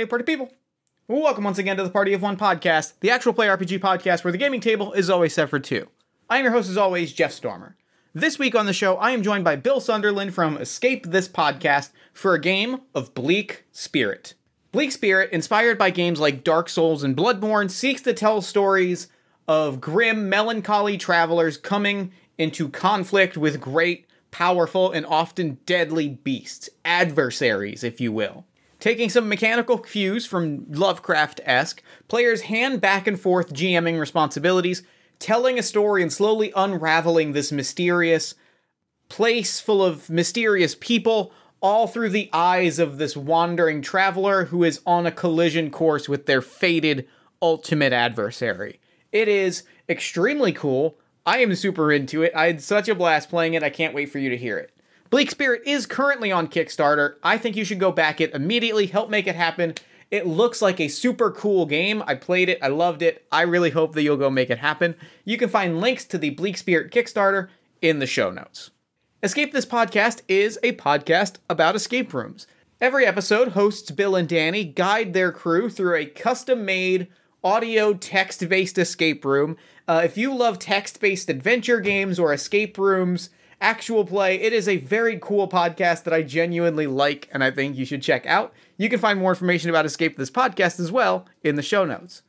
Hey, party people. Welcome once again to the Party of One podcast, the actual play RPG podcast where the gaming table is always set for two. I am your host as always, Jeff Stormer. This week on the show, I am joined by Bill Sunderland from Escape This Podcast for a game of Bleak Spirit. Bleak Spirit, inspired by games like Dark Souls and Bloodborne, seeks to tell stories of grim, melancholy travelers coming into conflict with great, powerful, and often deadly beasts, adversaries, if you will. Taking some mechanical cues from Lovecraft-esque, players hand back and forth GMing responsibilities, telling a story and slowly unraveling this mysterious place full of mysterious people, all through the eyes of this wandering traveler who is on a collision course with their fated ultimate adversary. It is extremely cool. I am super into it. I had such a blast playing it. I can't wait for you to hear it. Bleak Spirit is currently on Kickstarter. I think you should go back it immediately, help make it happen. It looks like a super cool game. I played it, I loved it. I really hope that you'll go make it happen. You can find links to the Bleak Spirit Kickstarter in the show notes. Escape This Podcast is a podcast about escape rooms. Every episode, hosts Bill and Danny guide their crew through a custom-made audio text-based escape room. If you love text-based adventure games or escape rooms, actual play, it is a very cool podcast that I genuinely like and I think you should check out. You can find more information about Escape This Podcast as well in the show notes.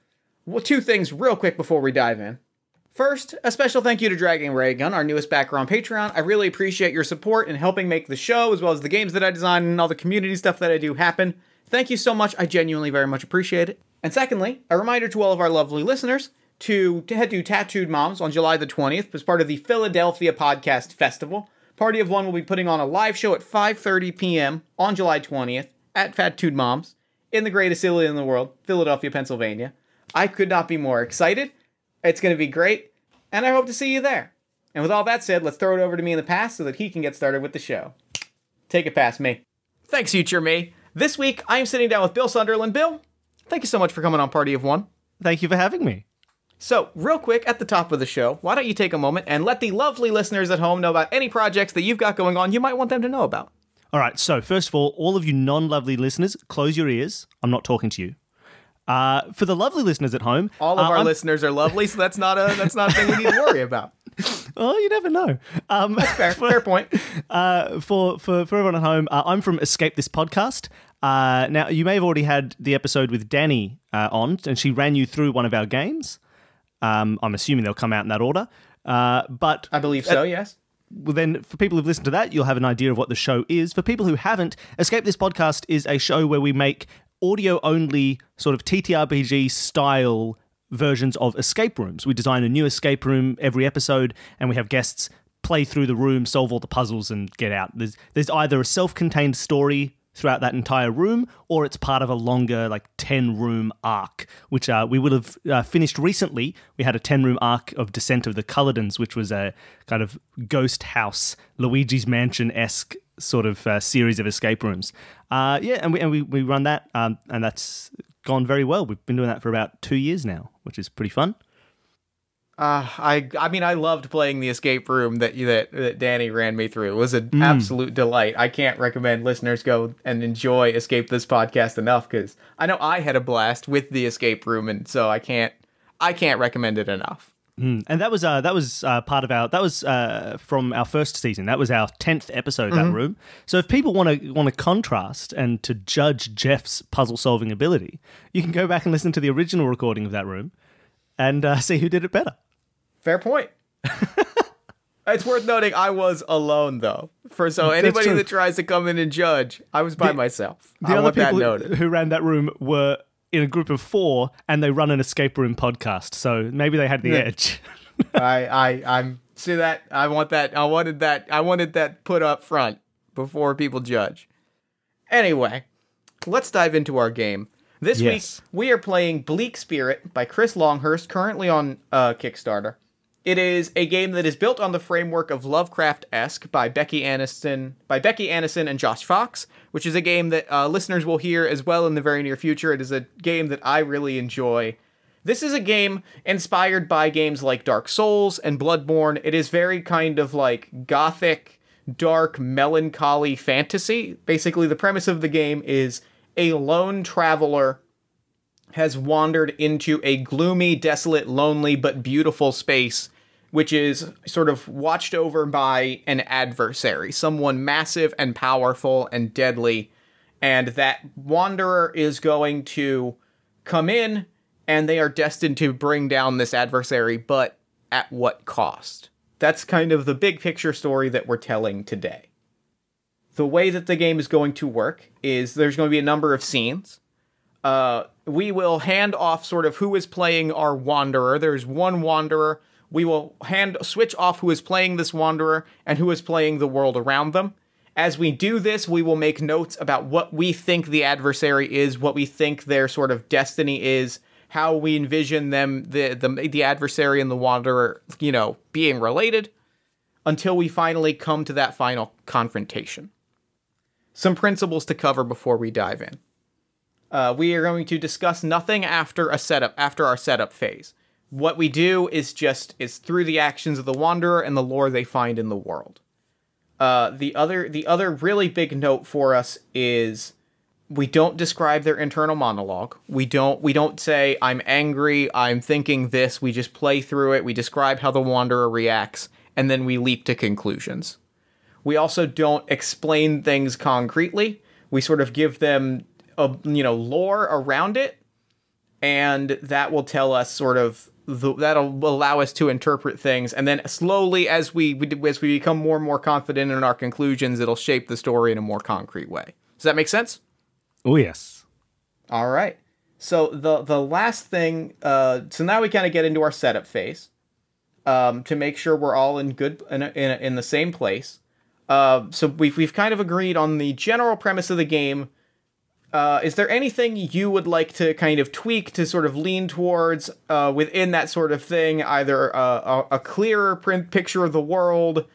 Well, two things real quick before we dive in. First, a special thank you to Dragging Raygun, our newest backer on Patreon. I really appreciate your support in helping make the show, as well as the games that I design and all the community stuff that I do happen. Thank you so much. I genuinely very much appreciate it. And secondly, a reminder to all of our lovely listeners to head to Tattooed Moms on July the 20th as part of the Philadelphia Podcast Festival. Party of One will be putting on a live show at 5:30 p.m. on July 20th at Tattooed Moms in the greatest city in the world, Philadelphia, Pennsylvania. I could not be more excited. It's going to be great, and I hope to see you there. And with all that said, let's throw it over to me in the past so that he can get started with the show. Take it past me. Thanks, future me. This week, I am sitting down with Bill Sunderland. Bill, thank you so much for coming on Party of One. Thank you for having me. So, real quick, at the top of the show, why don't you take a moment and let the lovely listeners at home know about any projects that you've got going on you might want them to know about. All right, so first of all of you non-lovely listeners, close your ears. I'm not talking to you. For the lovely listeners at home... All of our listeners are lovely, so that's not a thing we need to worry about. Well, you never know. That's fair. Fair point. For everyone at home, I'm from Escape This Podcast. Now, you may have already had the episode with Danny on, and she ran you through one of our games. I'm assuming they'll come out in that order. But I believe so, yes. Well, then, for people who've listened to that, you'll have an idea of what the show is. For people who haven't, Escape This Podcast is a show where we make audio-only sort of TTRPG-style versions of escape rooms. We design a new escape room every episode, and we have guests play through the room, solve all the puzzles, and get out. There's either a self-contained story throughout that entire room, or it's part of a longer, 10-room arc, which we would have finished recently. We had a 10-room arc of Descent of the Culledons, which was a kind of ghost house, Luigi's Mansion-esque sort of series of escape rooms. And we run that, and that's gone very well. We've been doing that for about 2 years now, which is pretty fun. I mean, I loved playing the escape room that Danny ran me through. It was an absolute delight. I can't recommend listeners go and enjoy Escape This Podcast enough, because I know I had a blast with the escape room, and so I can't recommend it enough. And that was part of our, that was from our first season. That was our 10th episode, that room. So if people want to contrast and to judge Jeff's puzzle solving ability, you can go back and listen to the original recording of that room and see who did it better. Fair point. It's worth noting I was alone, though. So anybody that tries to come in and judge, I was by myself. The other people who ran that room were in a group of 4, and they run an escape room podcast. So maybe they had the edge. I'm see that. I want that. I wanted that put up front before people judge. Anyway, let's dive into our game. This week we are playing Bleak Spirit by Chris Longhurst, currently on Kickstarter. It is a game that is built on the framework of Lovecraft-esque by Becky Annison and Josh Fox, which is a game that listeners will hear as well in the very near future. It is a game that I really enjoy. This is a game inspired by games like Dark Souls and Bloodborne. It is very kind of like gothic, dark, melancholy fantasy. Basically, the premise of the game is a lone traveler has wandered into a gloomy, desolate, lonely, but beautiful space, which is sort of watched over by an adversary, someone massive and powerful and deadly, and that wanderer is going to come in, and they are destined to bring down this adversary, but at what cost? That's kind of the big picture story that we're telling today. The way that the game is going to work is there's going to be a number of scenes. We will hand off sort of who is playing our wanderer. There's one wanderer. We will switch off who is playing this wanderer and who is playing the world around them. As we do this, we will make notes about what we think the adversary is, what we think their sort of destiny is, how we envision them, the adversary and the wanderer, being related, until we finally come to that final confrontation. Some principles to cover before we dive in. We are going to discuss nothing after our setup phase. What we do is through the actions of the wanderer and the lore they find in the world. The other really big note for us is we don't describe their internal monologue. We don't say, I'm angry, I'm thinking this. We just play through it. We describe how the wanderer reacts, and then we leap to conclusions. We also don't explain things concretely. We sort of give them lore around it, and that will tell us sort of that'll allow us to interpret things, and then slowly as we become more and more confident in our conclusions, it'll shape the story in a more concrete way. Does that make sense? Oh yes. All right. So the last thing, so now we kind of get into our setup phase, to make sure we're all in the same place. So we've kind of agreed on the general premise of the game. Is there anything you would like to kind of tweak to sort of lean towards within that sort of thing? Either a clearer picture of the world,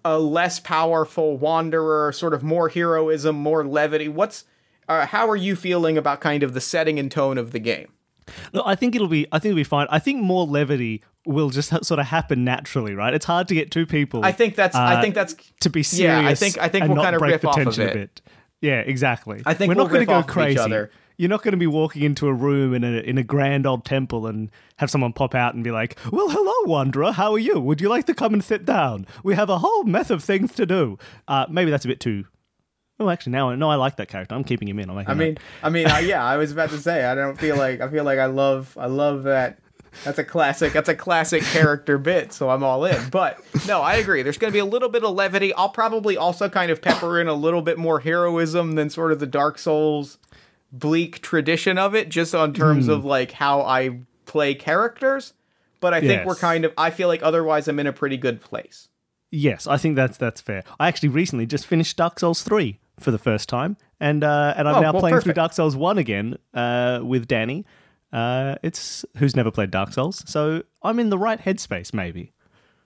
a less powerful wanderer, sort of more heroism, more levity. How are you feeling about kind of the setting and tone of the game? No, I think it'll be fine. I think more levity will just sort of happen naturally, right? It's hard to get two people. I think that's to be serious. Yeah, I think we'll kind of riff off of it. A bit. Yeah, exactly. I think we're not going to go crazy. You're not going to be walking into a room in a grand old temple and have someone pop out and be like, "Well, hello, wanderer. How are you? Would you like to come and sit down? We have a whole mess of things to do." Maybe that's a bit too. Oh, actually, I like that character. I'm keeping him in. Yeah, I was about to say. I feel like I love that. That's a classic character bit, so I'm all in. But no, I agree. There's going to be a little bit of levity. I'll probably also kind of pepper in a little bit more heroism than sort of the Dark Souls Bleak tradition of it, just on terms of like how I play characters. But I think I feel like otherwise I'm in a pretty good place. Yes, I think that's fair. I actually recently just finished Dark Souls 3 for the first time, and I'm now playing through Dark Souls 1 again with Danny. It's who's never played Dark Souls, so I'm in the right headspace, maybe.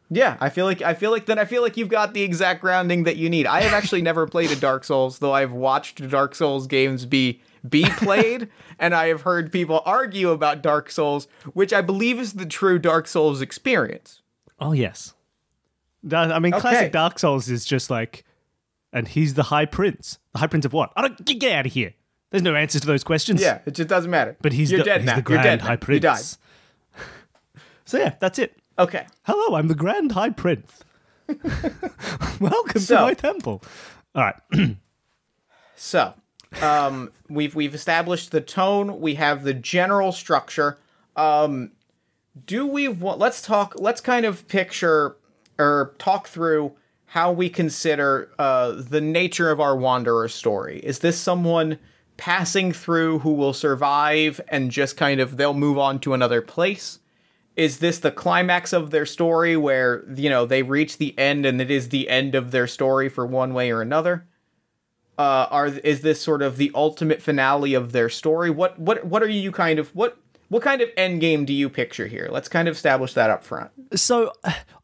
Yeah, I feel like you've got the exact grounding that you need. I have actually never played a Dark Souls, though I've watched Dark Souls games be played, and I have heard people argue about Dark Souls, which I believe is the true Dark Souls experience. Oh yes, I mean, classic Dark Souls is just like, and he's the High Prince. The High Prince of what? Get out of here. There's no answers to those questions. Yeah, it just doesn't matter. But he's the Grand High Prince. You died. So yeah, that's it. Okay. Hello, I'm the Grand High Prince. Welcome to my temple. All right. So, we've established the tone. We have the general structure. Let's kind of picture or talk through how we consider the nature of our wanderer story. Is this someone passing through who will survive and just kind of they'll move on to another place? Is this the climax of their story where, they reach the end and it is the end of their story for one way or another? Is this sort of the ultimate finale of their story? What are you kind of what kind of end game do you picture here? Let's kind of establish that up front. So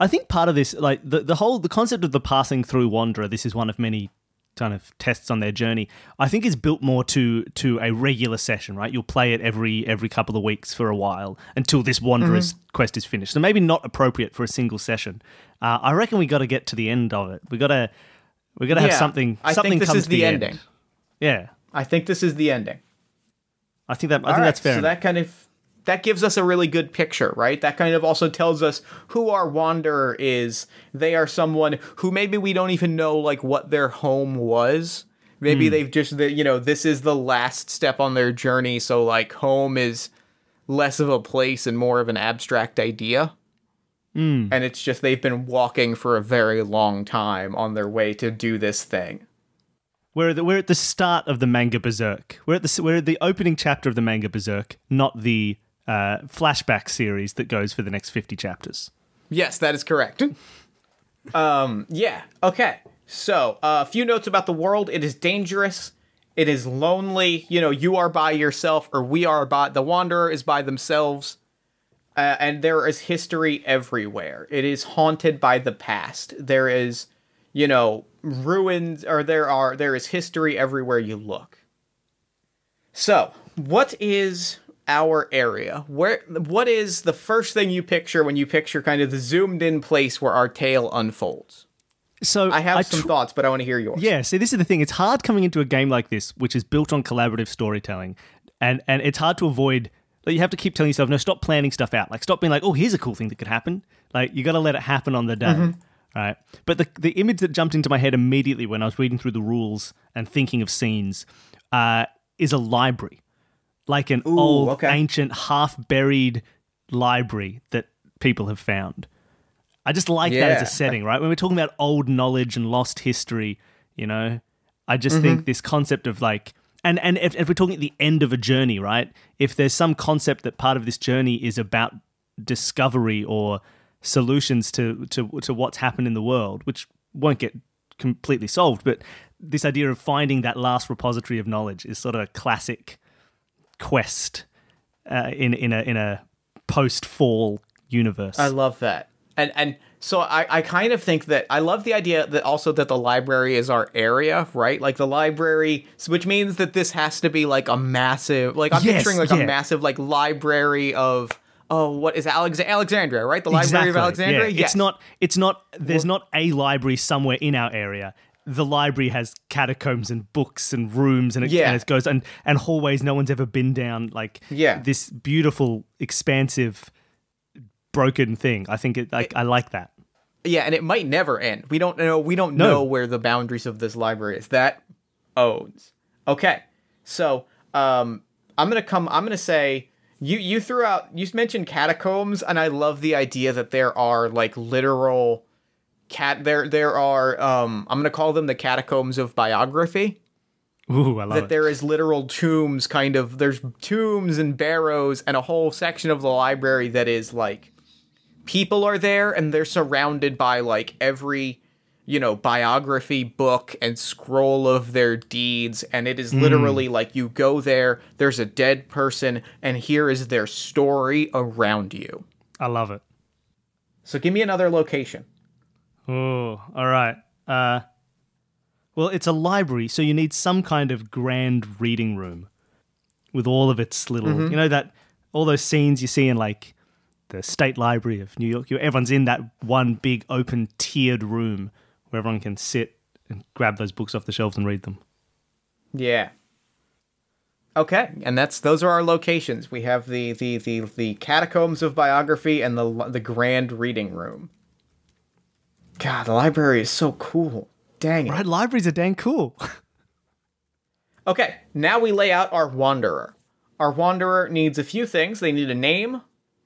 I think part of this, like the concept of the passing through wanderer, this is one of many kind of tests on their journey, I think is built more to a regular session, right? You'll play it every couple of weeks for a while until this wanderer's quest is finished. So maybe not appropriate for a single session. I reckon we got to get to the end of it. We got to have something. I think this is the ending. Yeah. I think this is the ending. I think that's fair. So that gives us a really good picture, right? That kind of also tells us who our wanderer is. They are someone who maybe we don't even know like what their home was. Maybe they've just, this is the last step on their journey. So like home is less of a place and more of an abstract idea. And it's just they've been walking for a very long time on their way to do this thing. We're at the start of the manga Berserk. We're at the opening chapter of the manga Berserk, not the flashback series that goes for the next 50 chapters. Yes, that is correct. Yeah. Okay. So, a few notes about the world. It is dangerous. It is lonely. You are by yourself, or the Wanderer is by themselves. And there is history everywhere. It is haunted by the past. There is, ruins, or there is history everywhere you look. So, what is our area? What is the first thing you picture when you picture kind of the zoomed in place where our tale unfolds? So I have some thoughts, but I want to hear yours. Yeah, see, this is the thing. It's hard coming into a game like this, which is built on collaborative storytelling, and it's hard to avoid. Like, you have to keep telling yourself, no, stop planning stuff out. Like, stop being like, oh, here's a cool thing that could happen. Like, you got to let it happen on the day, right? But the image that jumped into my head immediately when I was reading through the rules and thinking of scenes is a library, like an ancient, half-buried library that people have found. I just like that as a setting, right? When we're talking about old knowledge and lost history, I just think this concept of like, and if we're talking at the end of a journey, right? If there's some concept that part of this journey is about discovery or solutions to what's happened in the world, which won't get completely solved, but this idea of finding that last repository of knowledge is sort of a classic quest in a post-fall universe. I love that. And so I kind of think that I love the idea that also that the library is our area, right? Like the library, which means that this has to be like a massive, like I'm picturing like a massive like library of, what is Alexandria, right? The Library of Alexandria? Yeah. It's not, there's not a library somewhere in our area. The library has catacombs and books and rooms and it goes and hallways no one's ever been down. Like this beautiful, expansive, broken thing. I think I like that. Yeah, and it might never end. We don't know where the boundaries of this library is. That owns. Okay. So, I'm going to say you mentioned catacombs, and I love the idea that there are like literal there are I'm going to call them the catacombs of biography. Ooh, I love that there is literal tombs, there's tombs and barrows and a whole section of the library that is like people are there and they're surrounded by like every, biography book and scroll of their deeds. And it is literally like you go there, there's a dead person, and here is their story around you. I love it. So give me another location. Oh, all right. Well, it's a library, so you need some kind of grand reading room with all of its little, that all those scenes you see in like the State Library of New York. Everyone's in that one big open tiered room where everyone can sit and grab those books off the shelves and read them. Yeah. Okay, and those are our locations. We have the catacombs of biography and the grand reading room. God, the library is so cool. Dang it. Right, libraries are dang cool. Okay, now we lay out our wanderer. Our wanderer needs a few things. They need a name,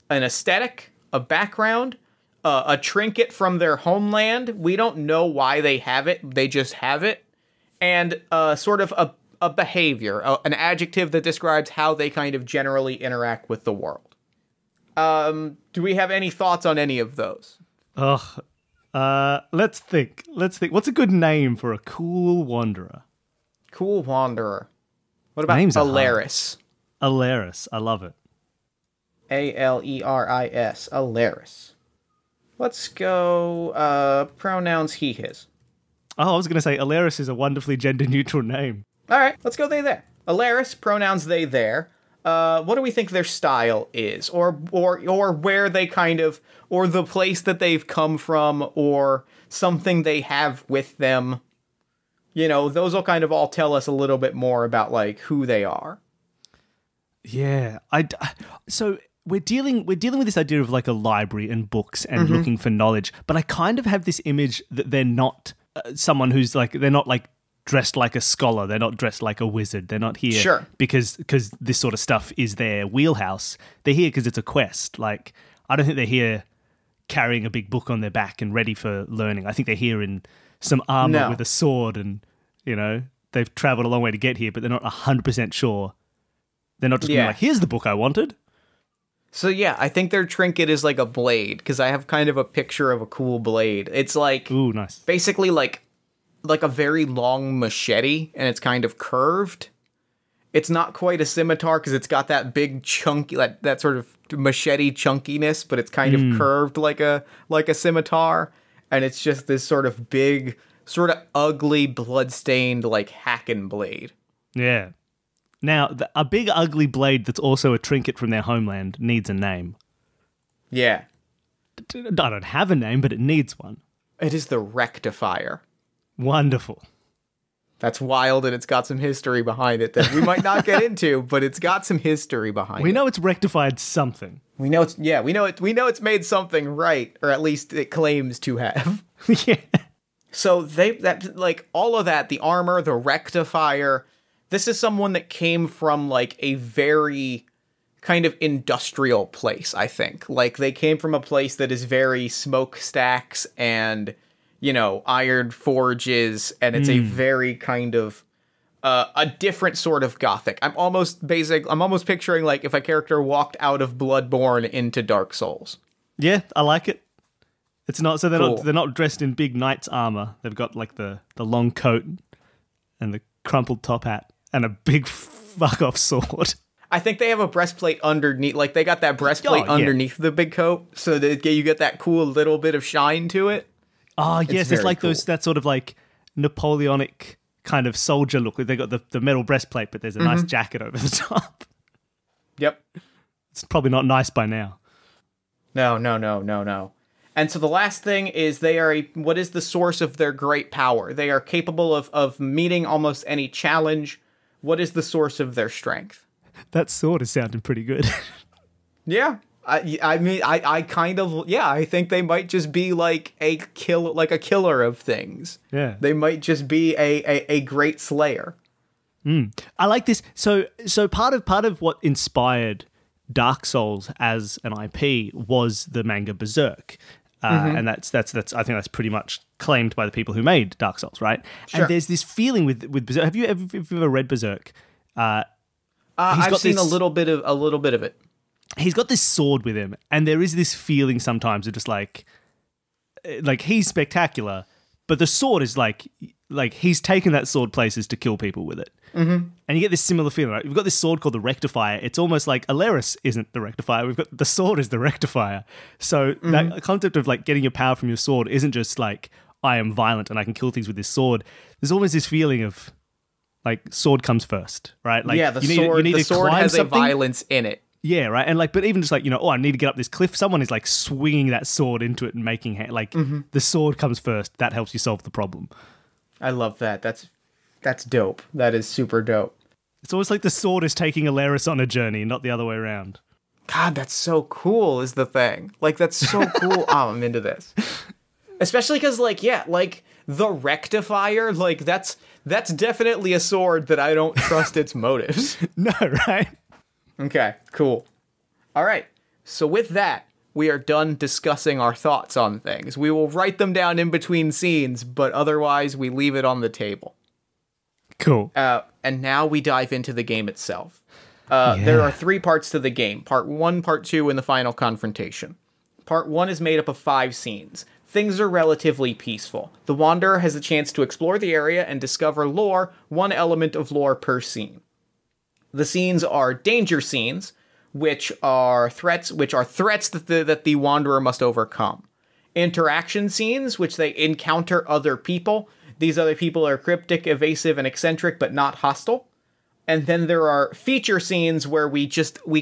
an aesthetic, a background, a trinket from their homeland. We don't know why they have it. They just have it. And sort of a behavior, an adjective that describes how they kind of generally interact with the world. Do we have any thoughts on any of those? Let's think. What's a good name for a cool wanderer? Cool wanderer. What about Names Alaris? Alaris. I love it. Aleris. Alaris. Let's go pronouns he, his. Oh, I was going to say Alaris is a wonderfully gender-neutral name. All right, let's go they, there. Alaris, pronouns they, there. What do we think their style is? Or where they kind of, or the place that they've come from, or something they have with them. You know, those will kind of all tell us a little bit more about, like, who they are. Yeah. So we're dealing with this idea of like a library and books and looking for knowledge, but I kind of have this image that they're not someone who's like, they're not like dressed like a scholar, they're not dressed like a wizard, they're not here because this sort of stuff is their wheelhouse. They're here because it's a quest. Like, I don't think they're here carrying a big book on their back and ready for learning. I think they're here in some armor with a sword, and, you know, they've traveled a long way to get here, but they're not 100% sure. They're not just being like, here's the book I wanted. So yeah, I think their trinket is like a blade, because I have kind of a picture of a cool blade. It's like, ooh, nice. Basically like a very long machete, and it's kind of curved. It's not quite a scimitar because it's got that big chunky, that sort of machete chunkiness, but it's kind of curved like a scimitar, and it's just this sort of big, sort of ugly, bloodstained, like, hacking blade. Yeah. Now, a big ugly blade that's also a trinket from their homeland needs a name. Yeah. I don't have a name, but it needs one. It is the Rectifier. Wonderful. That's wild, and it's got some history behind it that we might not get into, but it's got some history behind it. We know it's rectified something. We know it's made something right, or at least it claims to have. Yeah. So all of that, the armor, the Rectifier, this is someone that came from like a very kind of industrial place, I think. Like, they came from a place that is very smokestacks and, you know, iron forges, and it's a very kind of a different sort of gothic. I'm almost picturing like if a character walked out of Bloodborne into Dark Souls. Yeah, I like it. It's not so they're not dressed in big knight's armor. They've got like the long coat and the crumpled top hat and a big fuck off sword. I think they have a breastplate underneath. Like, they got that breastplate underneath the big coat, so that you get that cool little bit of shine to it. Oh, yes, it's like cool. That sort of like Napoleonic kind of soldier look. They got the metal breastplate, but there's a nice jacket over the top. Yep. It's probably not nice by now. No. And so the last thing is what is the source of their great power? They are capable of meeting almost any challenge. What is the source of their strength? That sword is sounding pretty good. Yeah. I mean, I kind of, I think they might just be like a killer of things. Yeah. They might just be a great slayer. I like this. So part of what inspired Dark Souls as an IP was the manga Berserk. And that's I think that's pretty much claimed by the people who made Dark Souls, right? Sure. And there's this feeling with Berserk. Have you ever read Berserk? I've seen a little bit of it. He's got this sword with him, and there is this feeling sometimes of just like he's spectacular, but the sword is like he's taken that sword places to kill people with it. And you get this similar feeling, right? We've got this sword called the Rectifier. It's almost like Alaris isn't the Rectifier. We've got the sword is the Rectifier. So that concept of like getting your power from your sword isn't just like, I am violent and I can kill things with this sword. There's always this feeling of like sword comes first, right? Like, yeah, the sword has a violence in it. Yeah, right. And like, but even just like, you know, I need to get up this cliff. Someone is like swinging that sword into it and making the sword comes first. That helps you solve the problem. I love that. That's dope. That is super dope. It's almost like the sword is taking Alaris on a journey, not the other way around. God, that's so cool is the thing. Like, that's so cool. Oh, I'm into this. Especially because, the Rectifier, that's definitely a sword that I don't trust its motives. No, right? Okay, cool. All right. So with that, we are done discussing our thoughts on things. We will write them down in between scenes, but otherwise we leave it on the table. Cool. And now we dive into the game itself. There are 3 parts to the game. Part 1, Part 2, and the final confrontation. Part 1 is made up of 5 scenes. Things are relatively peaceful. The Wanderer has a chance to explore the area and discover lore, 1 element of lore per scene. The scenes are danger scenes, which are threats that the Wanderer must overcome. Interaction scenes, which they encounter other people. These other people are cryptic, evasive, and eccentric, but not hostile. And then there are feature scenes where we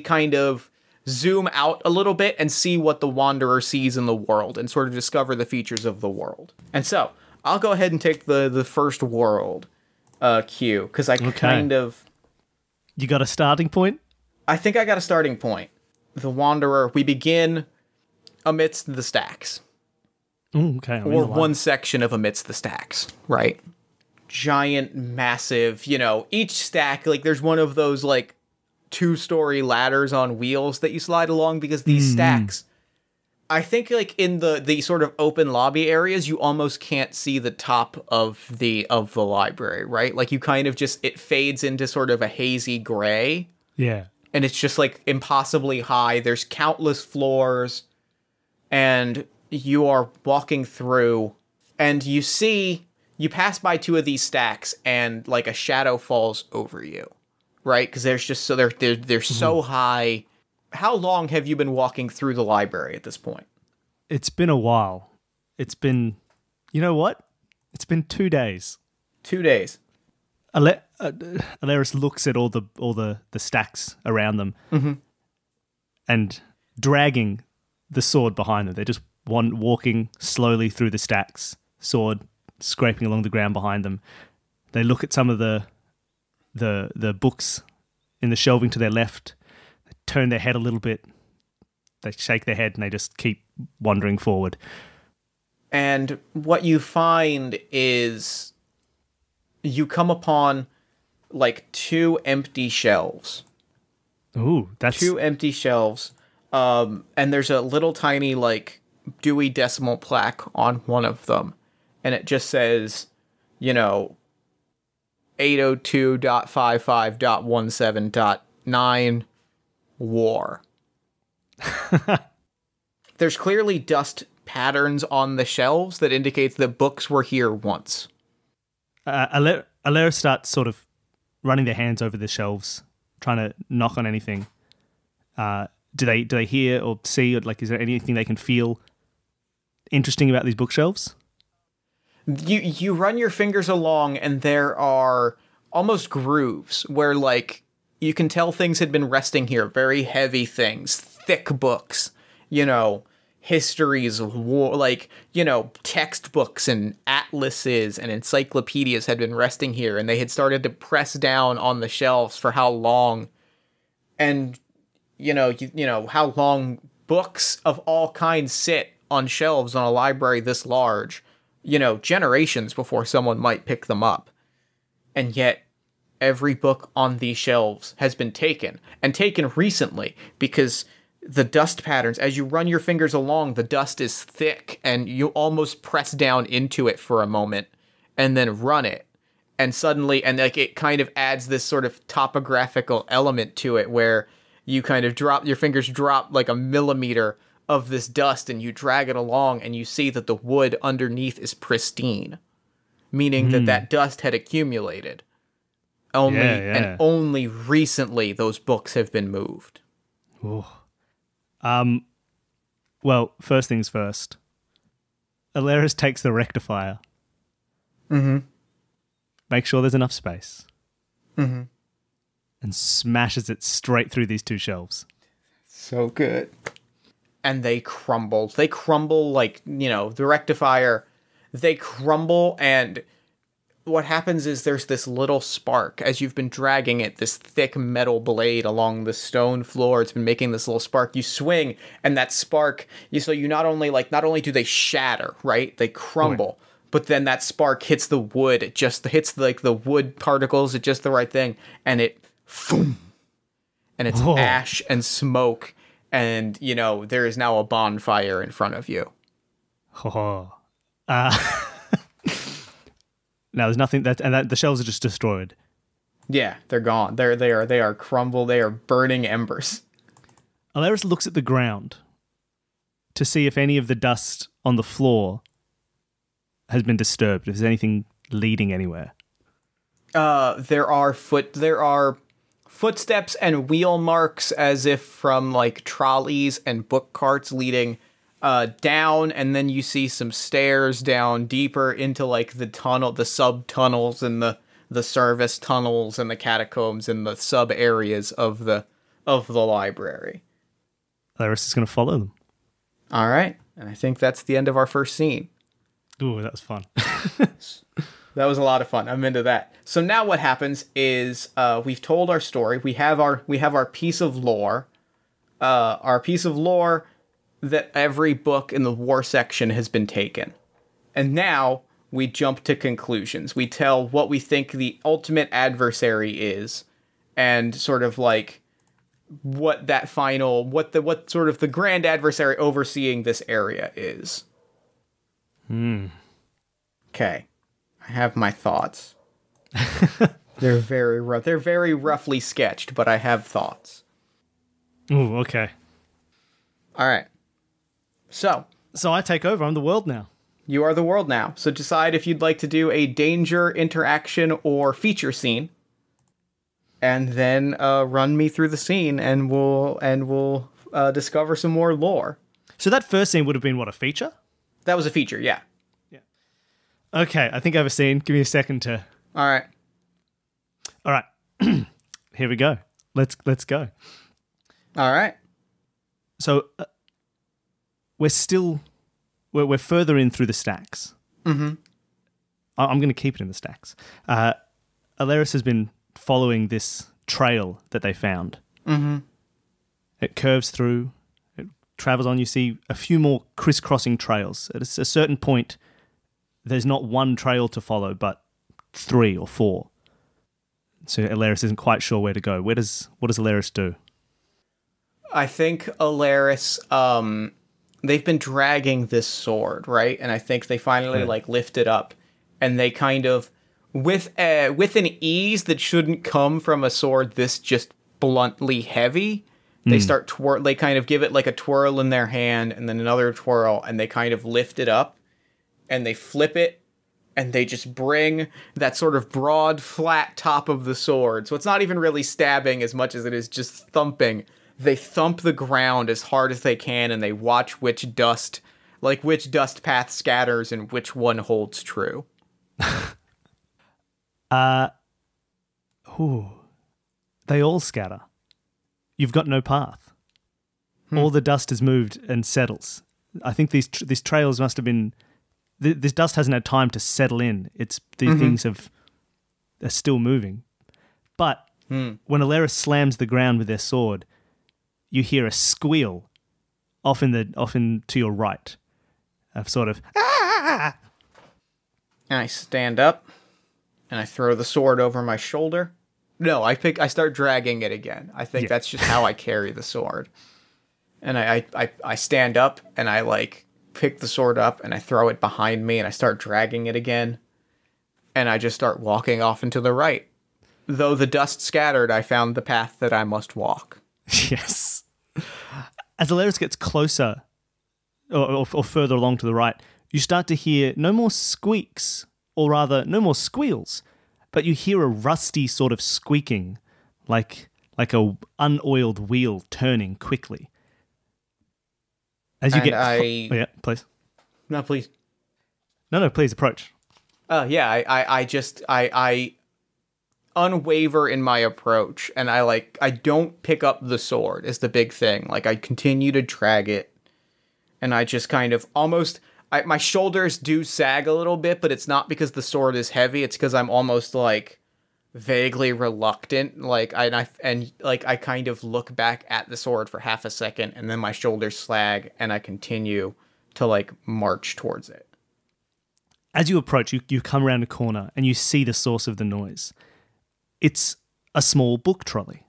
kind of zoom out a little bit and see what the Wanderer sees in the world and sort of discover the features of the world. And so, I'll go ahead and take the first world cue, because I kind of... You got a starting point? I think I got a starting point. The Wanderer, we begin amidst the stacks. Ooh, okay. Or one section of amidst the stacks, right? Giant, massive, each stack, like, there's one of those, like, 2-story ladders on wheels that you slide along, because these stacks, I think, like, in the sort of open lobby areas, you almost can't see the top of the library, right? Like, you kind of just, it fades into sort of a hazy gray. Yeah. And it's just, like, impossibly high. There's countless floors, and you are walking through, and you pass by 2 of these stacks, and, like, a shadow falls over you, right? Because there's just, so they're so high. How long have you been walking through the library at this point? It's been a while. It's been, you know what? It's been 2 days. 2 days. Alaris looks at all the stacks around them, and dragging the sword behind them. They're just walking slowly through the stacks, sword scraping along the ground behind them. They look at some of the books in the shelving to their left. They turn their head a little bit. They shake their head and they just keep wandering forward. And what you find is you come upon, like, 2 empty shelves. Ooh, that's... 2 empty shelves. And there's a little tiny, like, Dewey Decimal plaque on one of them. And it just says, 802.55.17.9 war. There's clearly dust patterns on the shelves that indicates that books were here once. Alera starts sort of running their hands over the shelves, trying to knock on anything. Do they hear or see, or, like, is there anything they can feel interesting about these bookshelves? You run your fingers along, and there are almost grooves where, like, you can tell things had been resting here. Very heavy things, thick books, histories of war, like, textbooks and atlases and encyclopedias had been resting here, and they had started to press down on the shelves for how long, and how long books of all kinds sit on shelves on a library this large, generations before someone might pick them up. And yet every book on these shelves has been taken, and taken recently, because the dust patterns, as you run your fingers along, the dust is thick, and you almost press down into it for a moment, and then run it. And suddenly, and like, it kind of adds this sort of topographical element to it, where you kind of your fingers drop like a millimeter of this dust, and you drag it along, and you see that the wood underneath is pristine, meaning that dust had accumulated. And only recently those books have been moved. Ooh. Well, first things first. Alaris takes the Rectifier. Make sure there's enough space. And smashes it straight through these 2 shelves. So good. And they crumble. They crumble like, the Rectifier. They crumble, and what happens is there's this little spark as you've been dragging it, this thick metal blade along the stone floor. It's been making this little spark. You swing, and that spark, not only do they shatter, right? They crumble, but then that spark hits the wood. It just hits like the wood particles at just the right thing, and it, boom, and it's ash and smoke, and there is now a bonfire in front of you. Now there's nothing the shelves are just destroyed. Yeah, they're gone. They are crumbled. They are burning embers. Alaris looks at the ground to see if any of the dust on the floor has been disturbed. If there's anything leading anywhere. There are footsteps and wheel marks, as if from like trolleys and book carts leading down, and then you see some stairs down deeper into like the sub tunnels and the service tunnels and the catacombs and the sub areas of the library. Alaris is going to follow them. All right, and I think that's the end of our first scene. Ooh, that was fun. That was a lot of fun. I'm into that. So now what happens is we've told our story. We have our piece of lore. Our piece of lore that every book in the war section has been taken. And now we jump to conclusions. We tell what we think the ultimate adversary is, and sort of like what sort of the grand adversary overseeing this area is. Okay. I have my thoughts. They're very roughly sketched, but I have thoughts. Ooh, okay. All right. So I take over. I'm the world now. You are the world now. So decide if you'd like to do a danger, interaction, or feature scene, and then run me through the scene, and we'll discover some more lore. So that first scene would have been what, a feature? That was a feature, yeah. Okay, I think I have a scene. Give me a second to... All right. Here we go. Let's go. All right. So we're further in through the stacks. Mm-hmm. I'm going to keep it in the stacks. Alaris has been following this trail that they found. Mm-hmm. It curves through. It travels on. You see a few more crisscrossing trails. At a certain point, there's not one trail to follow, but 3 or 4. So Alaris isn't quite sure where to go. What does Alaris do? I think Alaris, they've been dragging this sword, right? And I think they finally lift it up, and they kind of, with an ease that shouldn't come from a sword this just bluntly heavy, they start they kind of give it like a twirl in their hand, and then another twirl, and they kind of lift it up. And they flip it, and they just bring that sort of broad, flat top of the sword. So it's not even really stabbing as much as it is just thumping. They thump the ground as hard as they can, and they watch which dust path scatters and which one holds true. They all scatter. You've got no path. All the dust has moved and settles. I think these trails must have been... This dust hasn't had time to settle in. These things are still moving. But when Alaris slams the ground with their sword, you hear a squeal off in to your right, of sort of ah! And I stand up, and I throw the sword over my shoulder. No, I start dragging it again. I think that's just how I carry the sword. And I stand up, and I pick the sword up, and I throw it behind me, and I start dragging it again. And I just start walking off and to the right. Though the dust scattered, I found the path that I must walk. Yes. As Alaris gets closer, or further along to the right, you start to hear no more squeaks, or rather, no more squeals, but you hear a rusty sort of squeaking, like a unoiled wheel turning quickly. As you yeah, please. No, please. No, please approach. I unwaver in my approach, and I don't pick up the sword is the big thing. I continue to drag it, and I just kind of almost, my shoulders do sag a little bit, but it's not because the sword is heavy. It's because I'm almost vaguely reluctant. I kind of look back at the sword for half a second, and then my shoulders slag, and I continue to march towards it. As you approach, you come around a corner and you see the source of the noise. It's a small book trolley.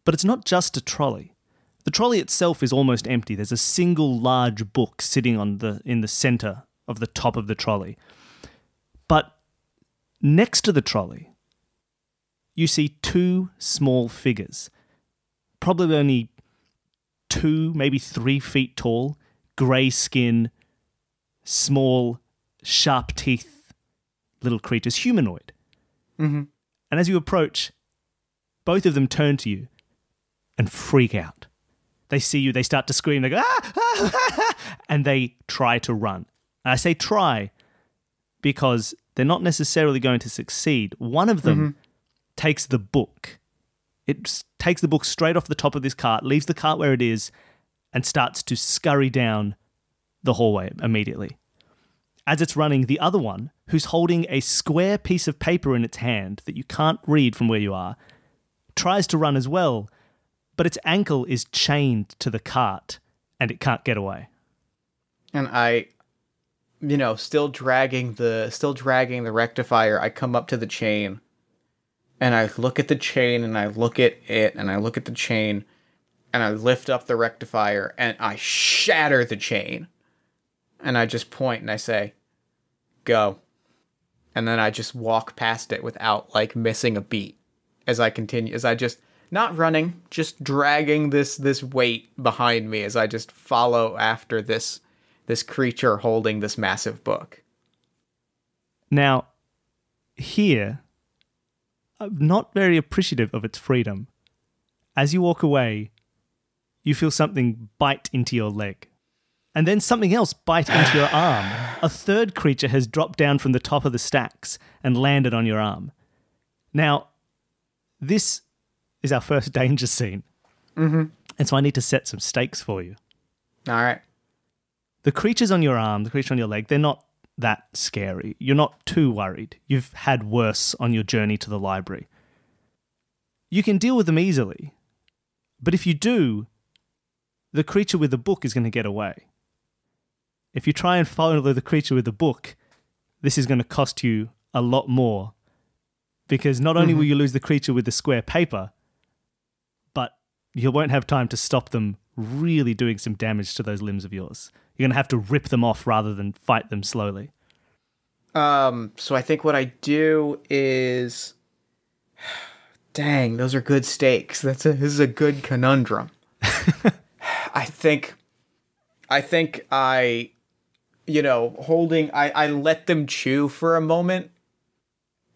But it's not just a trolley. The trolley itself is almost empty. There's a single large book sitting in the center of the top of the trolley. But next to the trolley, you see 2 small figures, probably only 2, maybe 3 feet tall, grey skin, small, sharp teeth, little creatures, humanoid. Mm-hmm. And as you approach, both of them turn to you and freak out. They see you, they start to scream, they go, ah! And they try to run. And I say try because they're not necessarily going to succeed. One of them takes the book. It takes the book straight off the top of this cart, leaves the cart where it is, and starts to scurry down the hallway immediately. as it's running, the other one, who's holding a square piece of paper in its hand that you can't read from where you are, tries to run as well, but its ankle is chained to the cart and it can't get away. And I, still dragging the rectifier, I come up to the chain and I look at the chain and I look at it and I look at the chain and I lift up the rectifier and I shatter the chain. And I just point and I say, go. And then I just walk past it without missing a beat as I continue, as I just, not running, just dragging this weight behind me as I just follow after this creature holding this massive book. Now, here, I'm not very appreciative of its freedom. As you walk away, you feel something bite into your leg. And then something else bite into your arm. A third creature has dropped down from the top of the stacks and landed on your arm. Now, this is our first danger scene. Mm-hmm. And so I need to set some stakes for you. All right. The creatures on your arm, the creature on your leg, they're not that scary. You're not too worried. You've had worse on your journey to the library. You can deal with them easily. But if you do, the creature with the book is going to get away. If you try and follow the creature with the book, this is going to cost you a lot more. Because not only will you lose the creature with the square paper, but you won't have time to stop them really doing some damage to those limbs of yours. You're going to have to rip them off rather than fight them slowly. So I think what I do is... Dang, those are good stakes. This is a good conundrum. I think I let them chew for a moment,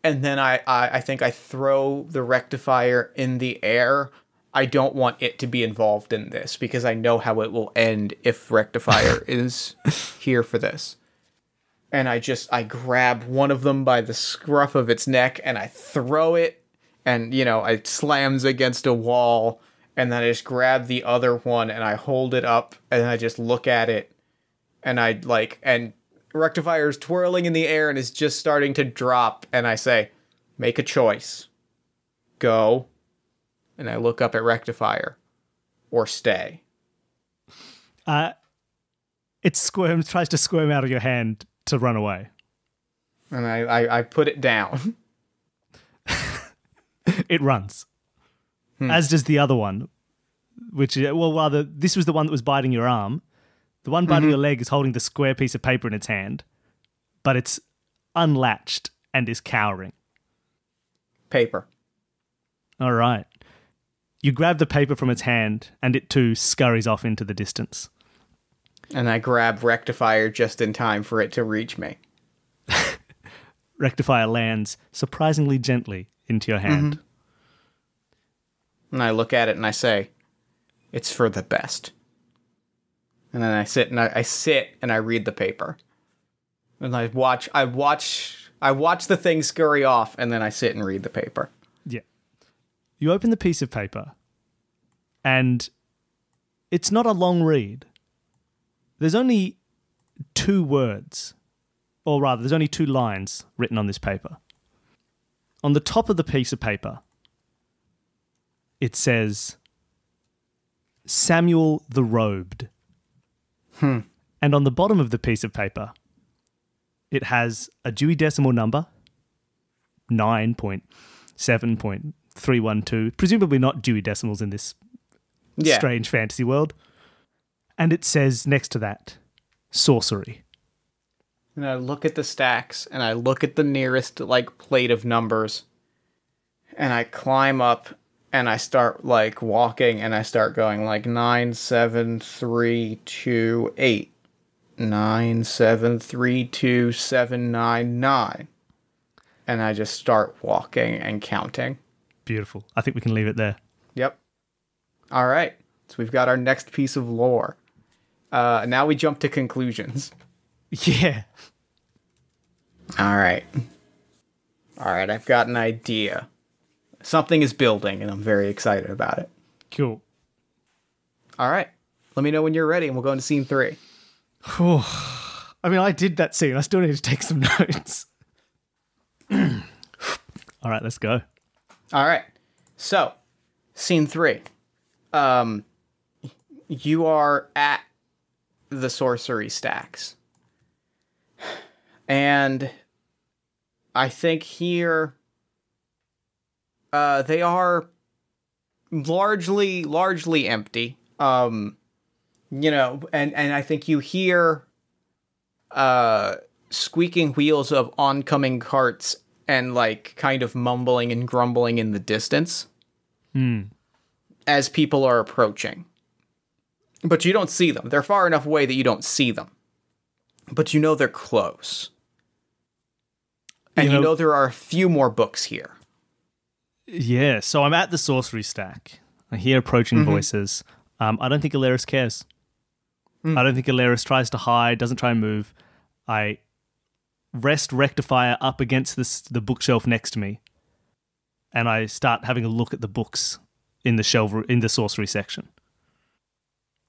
and then I think I throw the rectifier in the air. I don't want it to be involved in this, because I know how it will end if Rectifier is here for this. And I grab one of them by the scruff of its neck, and I throw it, and, it slams against a wall, and then I just grab the other one, and I hold it up, and I just look at it, and and Rectifier is twirling in the air and is just starting to drop, and I say, make a choice. Go. And I look up at Rectifier. Or stay. It squirms, tries to squirm out of your hand to run away. And I put it down. It runs. As does the other one. This was the one that was biting your arm. The one biting your leg is holding the square piece of paper in its hand, but it's unlatched and is cowering. Paper. All right. You grab the paper from its hand, and it too scurries off into the distance. And I grab Rectifier just in time for it to reach me. Rectifier lands surprisingly gently into your hand. And I look at it and I say, it's for the best. And then I sit and I read the paper. And I watch the thing scurry off, and then I sit and read the paper. Yeah. You open the piece of paper, and it's not a long read. There's only 2 words, or rather, there's only 2 lines written on this paper. On the top of the piece of paper, it says, Samuel the Robed. And on the bottom of the piece of paper, it has a Dewey Decimal number, 9.7.312, presumably not Dewey Decimals in this strange fantasy world. And it says next to that, sorcery. And I look at the stacks, and I look at the nearest, plate of numbers, and I climb up, and I start, walking, and I start going, 9, 7, 3, 2, 8. 9, 7, 3, 2, 7, 9, 9. And I just start walking and counting. Beautiful. I think we can leave it there. Yep. All right. So we've got our next piece of lore. Now we jump to conclusions. Yeah. All right. I've got an idea. Something is building, and I'm very excited about it. Cool. All right. Let me know when you're ready, and we'll go into scene 3. Okay, I mean, I did that scene. I still need to take some notes. All right, let's go. All right. So, scene 3. You are at the sorcery stacks. And I think here they are largely empty. And I think you hear squeaking wheels of oncoming carts and like kind of mumbling and grumbling in the distance as people are approaching. But you don't see them. They're far enough away that you don't see them. But you know they're close. And you know there are a few more books here. Yeah, so I'm at the sorcery stack. I hear approaching voices. I don't think Alaris cares. I don't think Alaris tries to hide, doesn't try and move. I rest Rectifier up against the bookshelf next to me, and I start having a look at the books in the shelf in the sorcery section.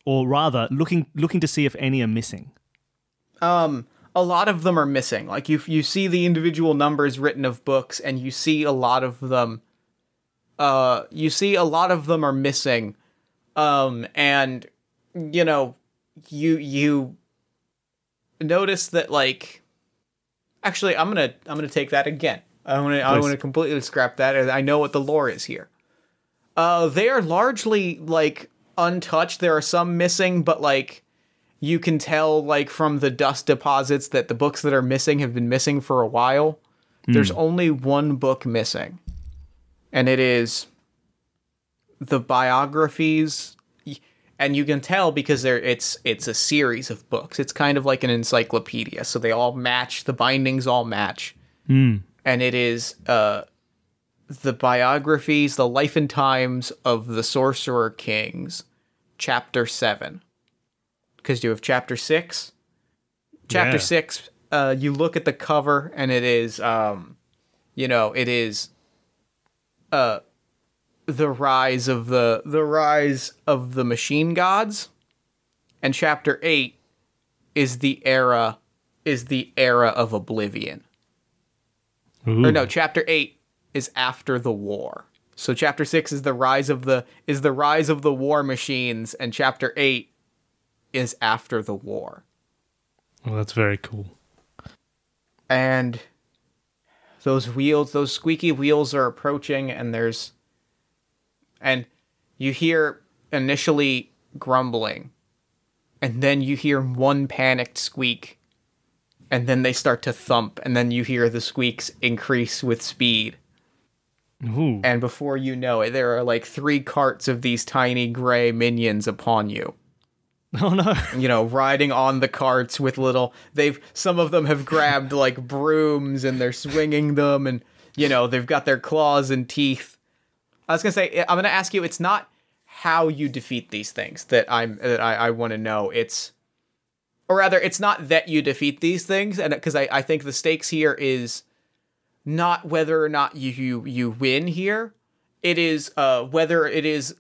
Or rather, looking to see if any are missing. A lot of them are missing. Like you see the individual numbers written of books, and you see a lot of them. Are missing. And you notice that like. Actually, I'm gonna take that again. I want to completely scrap that. I know what the lore is here. They are largely like untouched. There are some missing, but like. You can tell, like, from the dust deposits that the books that are missing have been missing for a while. There's only one book missing. And it is the biographies. And you can tell because it's a series of books. It's kind of like an encyclopedia. So they all match. The bindings all match. And it is the biographies, the life and times of the Sorcerer Kings, Chapter 7. Because you have Chapter 6. Chapter 6, you look at the cover, and it is, the rise of the machine gods, and Chapter 8 is the era of oblivion. Ooh. Or no, Chapter 8 is after the war. So Chapter 6 is the rise of the war machines, and Chapter 8 is after the war. Well, that's very cool. And those squeaky wheels are approaching, and you hear initially grumbling, and then you hear one panicked squeak, and then they start to thump, and then you hear the squeaks increase with speed. Ooh. And before you know it, there are like 3 carts of these tiny gray minions upon you. Oh no. Riding on the carts with some of them have grabbed like brooms and they're swinging them, and they've got their claws and teeth. I was going to say, I'm going to ask you, it's not how you defeat these things that I want to know. It's not that you defeat these things, and because I think the stakes here is not whether or not you win here. It is whether it is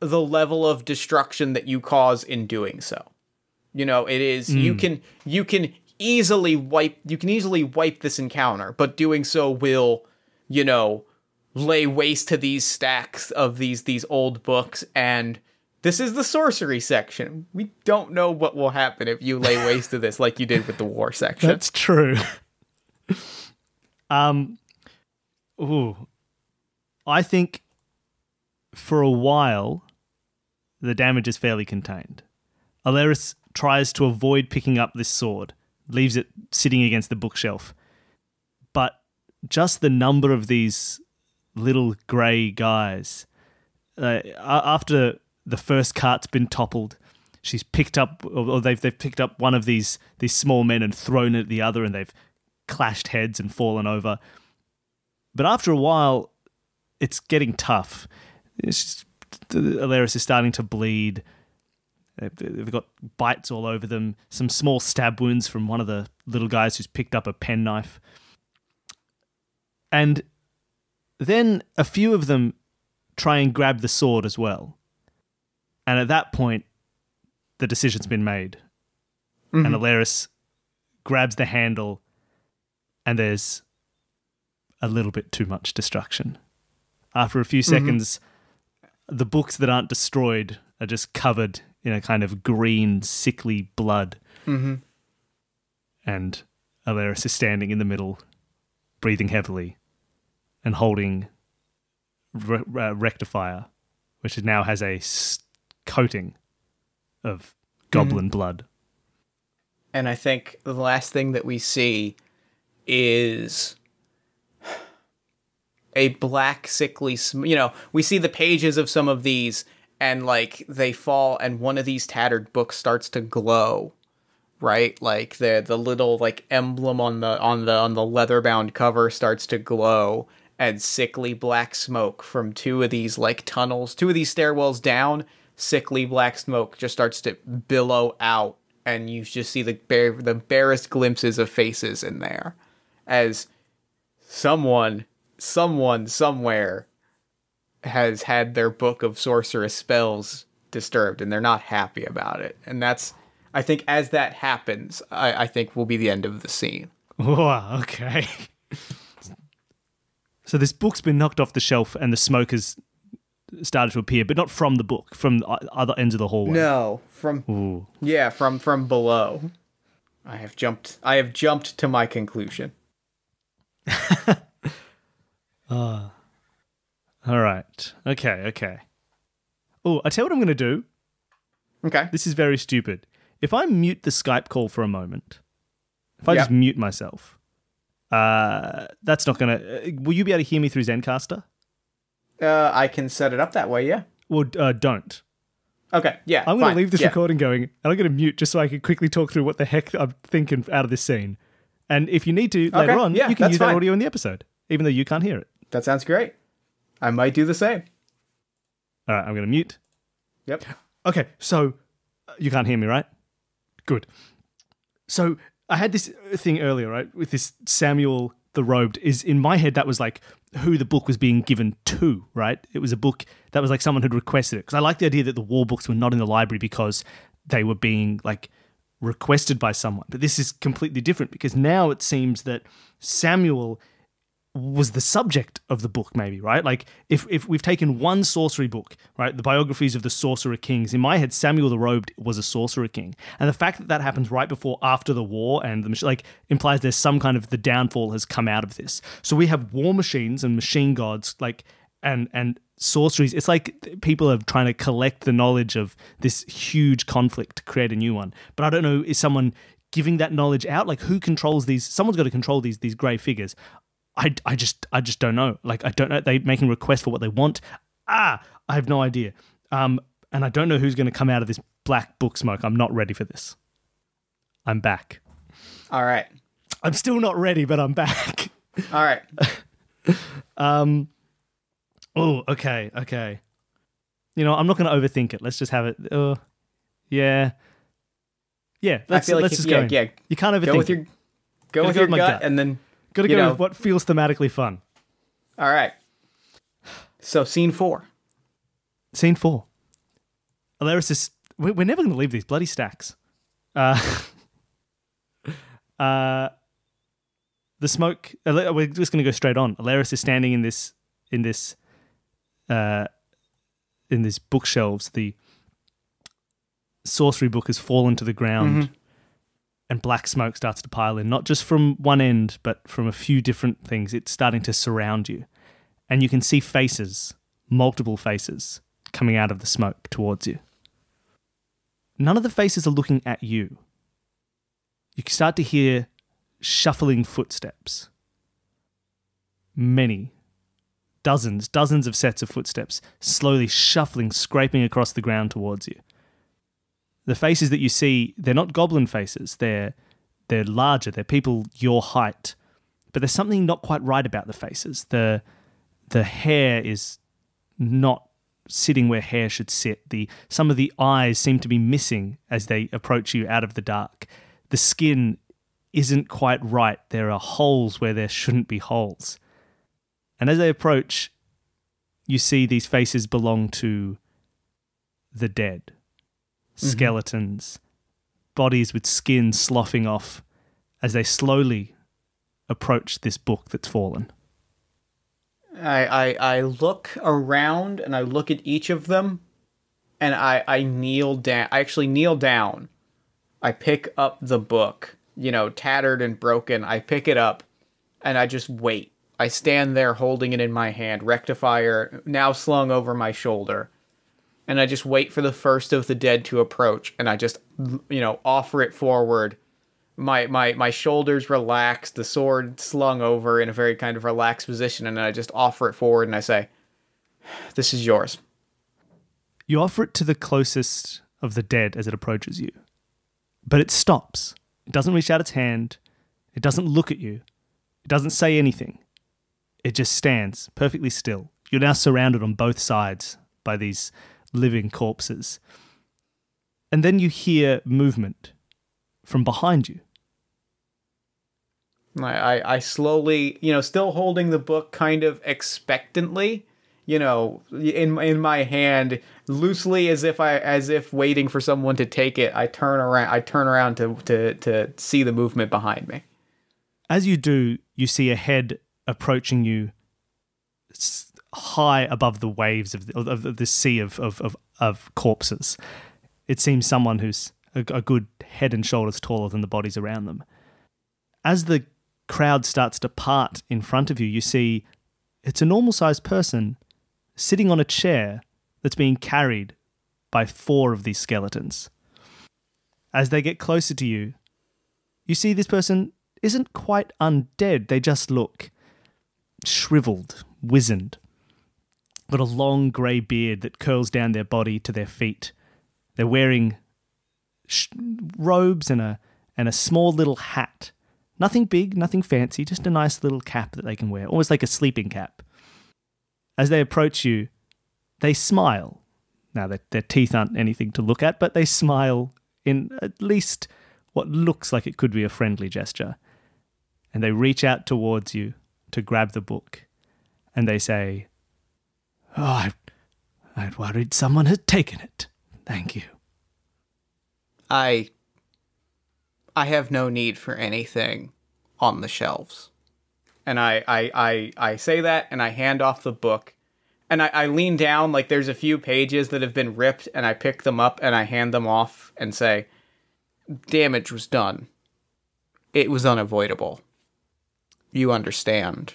the level of destruction that you cause in doing so. It is you can easily wipe this encounter, but doing so will, lay waste to these stacks of these old books, and this is the sorcery section. We don't know what will happen if you lay waste to this like you did with the war section. That's true. I think for a while the damage is fairly contained. Alaris tries to avoid picking up this sword, leaves it sitting against the bookshelf. But just the number of these little grey guys, after the first cart's been toppled, she's picked up, or they've picked up one of these small men and thrown it at the other, and they've clashed heads and fallen over. But after a while, it's getting tough. Alaris is starting to bleed. They've got bites all over them, some small stab wounds from one of the little guys who's picked up a penknife. And then a few of them try and grab the sword as well. And at that point, the decision's been made. Mm-hmm. And Alaris grabs the handle, and there's a little bit too much destruction. After a few seconds, the books that aren't destroyed are just covered in a kind of green, sickly blood. Mm-hmm. And Alaris is standing in the middle, breathing heavily, and holding Rectifier, which now has a coating of goblin blood. And I think the last thing that we see is a black, sickly... we see the pages of some of these, and, like, they fall, and one of these tattered books starts to glow, right? Like, the little, like, emblem on the leather-bound cover starts to glow, and sickly black smoke from two of these, like, tunnels, two of these stairwells down, sickly black smoke just starts to billow out, and you just see the barest glimpses of faces in there, as someone somewhere has had their book of sorceress spells disturbed, and they're not happy about it. And that's, I think, as that happens, I think will be the end of the scene. Oh, okay. So this book's been knocked off the shelf, and the smoke has started to appear, but not from the book, from the other ends of the hallway. No, from below. I have jumped to my conclusion. All right. Okay. Oh, I tell you what I'm going to do. Okay. This is very stupid. If I mute the Skype call for a moment, if I just mute myself, that's not going to... will you be able to hear me through Zencaster? I can set it up that way, yeah. Well, don't. Okay, yeah, I'm going to leave this recording going, and I'm going to mute just so I can quickly talk through what the heck I'm thinking out of this scene. And if you need to later on, you can use that audio in the episode, even though you can't hear it. That sounds great. I might do the same. All right, I'm going to mute. Yep. Okay, so you can't hear me, right? Good. So I had this thing earlier, right, with this Samuel the Robed. Is in my head that was like who the book was being given to, right? It was a book that was like someone had requested it. Because I like the idea that the war books were not in the library because they were being like requested by someone. But this is completely different because now it seems that Samuel was the subject of the book, maybe, right? Like, if we've taken one sorcery book, right, the biographies of the Sorcerer Kings, in my head, Samuel the Robed was a Sorcerer King. And the fact that that happens right before, after the war, and implies there's some kind of the downfall has come out of this. So we have war machines and machine gods, like, and sorceries. It's like people are trying to collect the knowledge of this huge conflict to create a new one. But I don't know, is someone giving that knowledge out? Like, who controls these? Someone's got to control these grey figures. I just don't know. Like, I don't know. They're making requests for what they want. I have no idea. And I don't know who's going to come out of this black book smoke. I'm not ready for this. I'm back. All right. I'm still not ready, but I'm back. All right. Okay. You know, I'm not going to overthink it. Let's just have it. Yeah. Let's just go. Yeah. You can't overthink. Go with your gut, and then. Got to go with what feels thematically fun. All right. So, scene 4. Scene 4. Alaris is... We're never going to leave these bloody stacks. The smoke... We're just going to go straight on. Alaris is standing in this bookshelves. The sorcery book has fallen to the ground. Mm-hmm. And black smoke starts to pile in, not just from one end, but from a few different things. It's starting to surround you. And you can see faces, multiple faces, coming out of the smoke towards you. None of the faces are looking at you. You can start to hear shuffling footsteps. Many, dozens of sets of footsteps, slowly shuffling, scraping across the ground towards you. The faces that you see, they're not goblin faces. They're larger. They're people your height. But there's something not quite right about the faces. The hair is not sitting where hair should sit. Some of the eyes seem to be missing as they approach you out of the dark. The skin isn't quite right. There are holes where there shouldn't be holes. And as they approach, you see these faces belong to the dead. Skeletons, bodies with skin sloughing off as they slowly approach this book that's fallen. I look around and I look at each of them and I kneel down. I actually kneel down. I pick up the book, tattered and broken. I pick it up and I just wait. I stand there holding it in my hand, Rectifier now slung over my shoulder. And I just wait for the first of the dead to approach, and I just, offer it forward. My shoulders relaxed, the sword slung over in a very kind of relaxed position, and I just offer it forward and I say, "This is yours." You offer it to the closest of the dead as it approaches you. But it stops. It doesn't reach out its hand. It doesn't look at you. It doesn't say anything. It just stands perfectly still. You're now surrounded on both sides by these living corpses. And then you hear movement from behind you. I slowly, still holding the book kind of expectantly, in my hand, loosely as if waiting for someone to take it. I turn around to see the movement behind me. As you do, you see a head approaching you high above the waves of the sea of corpses. It seems someone who's a good head and shoulders taller than the bodies around them. As the crowd starts to part in front of you, you see it's a normal-sized person sitting on a chair that's being carried by 4 of these skeletons. As they get closer to you, you see this person isn't quite undead. They just look shriveled, wizened. Got a long grey beard that curls down their body to their feet. They're wearing robes and a small little hat. Nothing big, nothing fancy, just a nice little cap that they can wear, almost like a sleeping cap. As they approach you, they smile. Now, their teeth aren't anything to look at, but they smile in at least what looks like it could be a friendly gesture. And they reach out towards you to grab the book. And they say, "Oh, I'd worried someone had taken it. Thank you." I have no need for anything on the shelves. And I say that, and I hand off the book. And I lean down, like there's a few pages that have been ripped, and I pick them up, and I hand them off, and say, "Damage was done. It was unavoidable. You understand."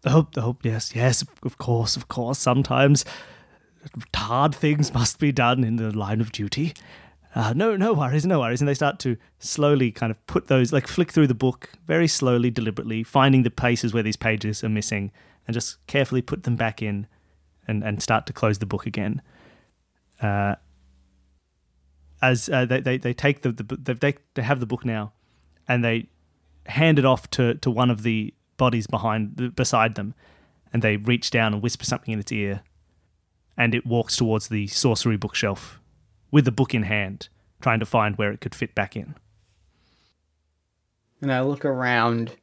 Oh, yes, of course. Sometimes hard things must be done in the line of duty. No worries. And they start to slowly kind of put those, like flick through the book very slowly, deliberately, finding the places where these pages are missing and just carefully put them back in and start to close the book again. As they take they have the book now, and they hand it off to one of the bodies beside them, and they reach down and whisper something in its ear, and it walks towards the sorcery bookshelf with the book in hand, trying to find where it could fit back in. And I look around,